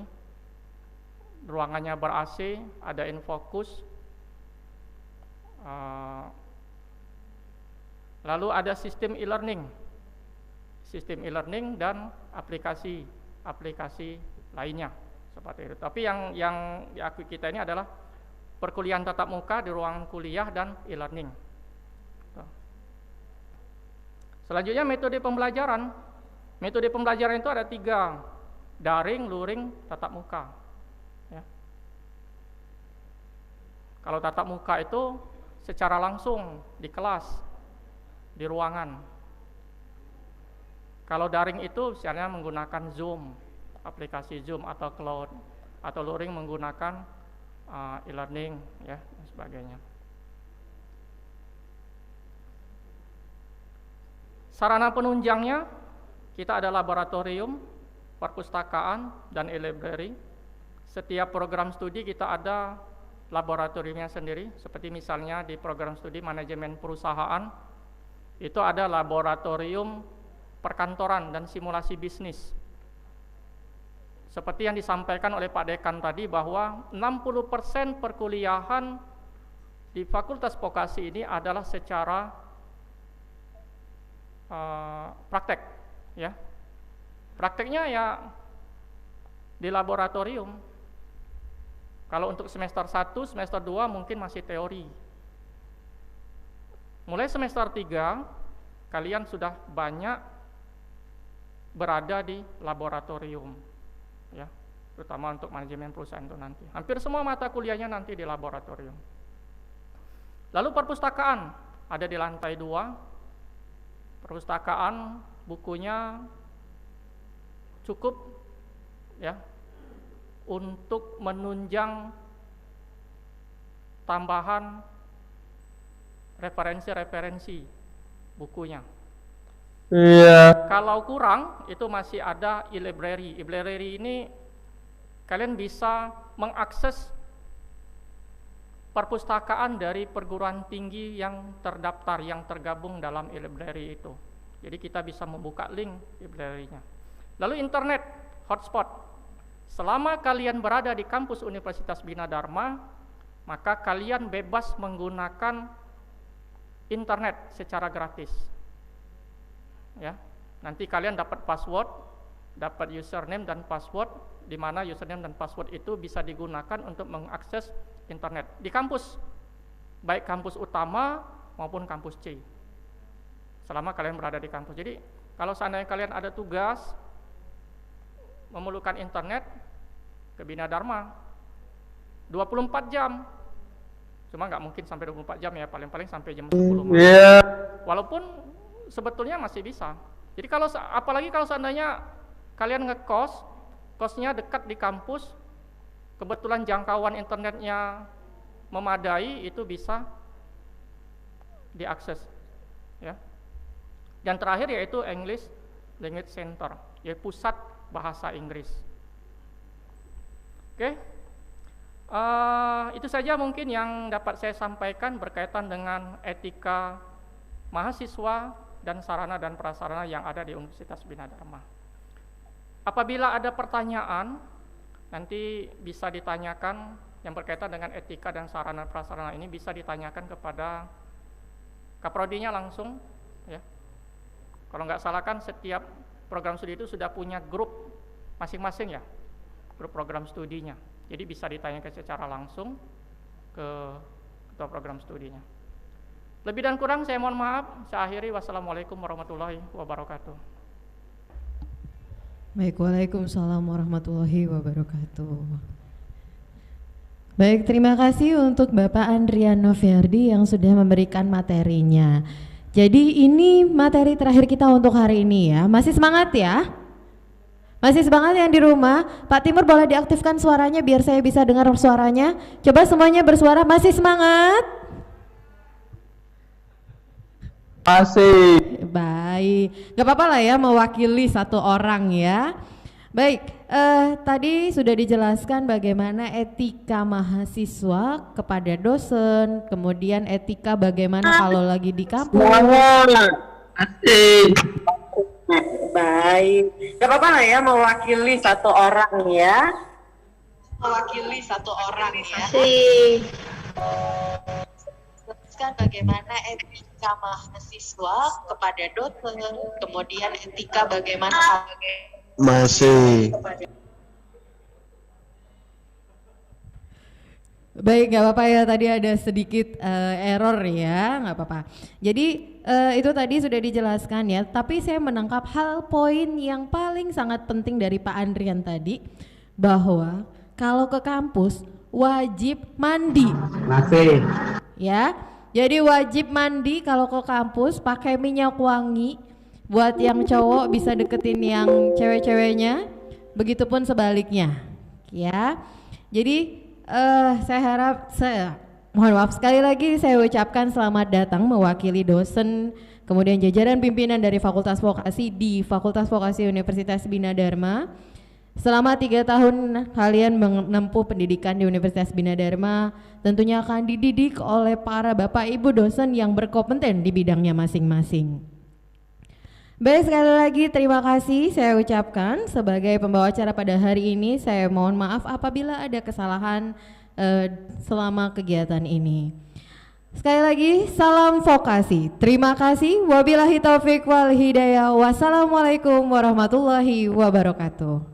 Ruangannya ber-AC, ada infokus. Lalu ada sistem e-learning. Sistem e-learning dan aplikasi lainnya seperti itu. Tapi yang diakui kita ini adalah perkuliahan tatap muka di ruang kuliah dan e-learning. Selanjutnya metode pembelajaran. Metode pembelajaran itu ada 3, daring, luring, tatap muka. Ya. Kalau tatap muka itu secara langsung di kelas, di ruangan. Kalau daring itu misalnya menggunakan Zoom, aplikasi Zoom atau Cloud, atau luring menggunakan e-learning, ya, dan sebagainya. Sarana penunjangnya, kita ada laboratorium, perpustakaan, dan e-library. Setiap program studi kita ada laboratoriumnya sendiri, seperti misalnya di program studi manajemen perusahaan, itu ada laboratorium perkantoran dan simulasi bisnis. Seperti yang disampaikan oleh Pak Dekan tadi bahwa 60% perkuliahan di Fakultas Vokasi ini adalah secara praktek, ya. Prakteknya ya di laboratorium. Kalau untuk semester 1, semester 2 mungkin masih teori. Mulai semester 3 kalian sudah banyak berada di laboratorium, ya, terutama untuk manajemen perusahaan itu nanti. Hampir semua mata kuliahnya nanti di laboratorium. Lalu perpustakaan ada di lantai 2. Perpustakaan bukunya cukup, ya, untuk menunjang tambahan referensi-referensi bukunya. Iya. Kalau kurang itu masih ada e-library. E-library ini kalian bisa mengakses perpustakaan dari perguruan tinggi yang terdaftar, yang tergabung dalam e-library itu. Jadi kita bisa membuka link e-library-nya. Lalu internet, hotspot. Selama kalian berada di kampus Universitas Bina Dharma, maka kalian bebas menggunakan internet secara gratis. Ya, nanti kalian dapat password, dapat username dan password, di mana username dan password itu bisa digunakan untuk mengakses internet di kampus, baik kampus utama maupun kampus C, selama kalian berada di kampus. Jadi kalau seandainya kalian ada tugas memerlukan internet ke Bina Dharma 24 jam, cuma nggak mungkin sampai 24 jam ya, paling-paling sampai jam 10 malam. Yeah. Walaupun sebetulnya masih bisa. Jadi kalau apalagi kalau seandainya kalian ngekos, kosnya dekat di kampus, kebetulan jangkauan internetnya memadai, itu bisa diakses, ya. Dan terakhir yaitu English Language Center, yaitu pusat bahasa Inggris. Oke, itu saja mungkin yang dapat saya sampaikan berkaitan dengan etika mahasiswa dan sarana dan prasarana yang ada di Universitas Bina Dharma. Apabila ada pertanyaan, nanti bisa ditanyakan yang berkaitan dengan etika dan sarana prasarana ini, bisa ditanyakan kepada kaprodinya langsung, ya. Kalau nggak salah kan setiap program studi itu sudah punya grup masing-masing, ya, grup program studinya. Jadi bisa ditanyakan secara langsung ke ketua program studinya. Lebih dan kurang saya mohon maaf. Saya akhiri. Wassalamualaikum warahmatullahi wabarakatuh. Baik, waalaikumsalam warahmatullahi wabarakatuh. Baik, terima kasih untuk Bapak Andrian Noviardi yang sudah memberikan materinya. Jadi ini materi terakhir kita untuk hari ini ya. Masih semangat ya? Masih semangat yang di rumah? Pak Timur boleh diaktifkan suaranya biar saya bisa dengar suaranya. Coba semuanya bersuara, masih semangat? Masih. Baik, gak apa-apa lah ya mewakili satu orang ya. Baik, tadi sudah dijelaskan bagaimana etika mahasiswa kepada dosen, kemudian etika bagaimana kalau lagi di kampus. Masih. Baik, gak apa-apa lah ya mewakili satu orang ya. Mewakili satu orang ya. Jelaskan bagaimana etika mahasiswa kepada dosen, kemudian etika bagaimana Masih. Baik, nggak apa-apa ya, tadi ada sedikit error ya, nggak apa-apa. Jadi itu tadi sudah dijelaskan ya, tapi saya menangkap hal poin yang paling sangat penting dari Pak Andrian tadi, bahwa kalau ke kampus wajib mandi. Masih. Ya, jadi wajib mandi kalau ke kampus, pakai minyak wangi. Buat yang cowok bisa deketin yang cewek-ceweknya, begitupun sebaliknya, ya. Jadi saya harap, mohon maaf sekali lagi saya ucapkan selamat datang mewakili dosen, kemudian jajaran pimpinan dari Fakultas Vokasi di Fakultas Vokasi Universitas Bina Dharma. Selama 3 tahun kalian menempuh pendidikan di Universitas Bina Dharma, tentunya akan dididik oleh para bapak ibu dosen yang berkompeten di bidangnya masing-masing. Baik, sekali lagi terima kasih saya ucapkan sebagai pembawa acara pada hari ini. Saya mohon maaf apabila ada kesalahan selama kegiatan ini. Sekali lagi, salam vokasi. Terima kasih. Wabillahi taufik wal hidayah. Wassalamualaikum warahmatullahi wabarakatuh.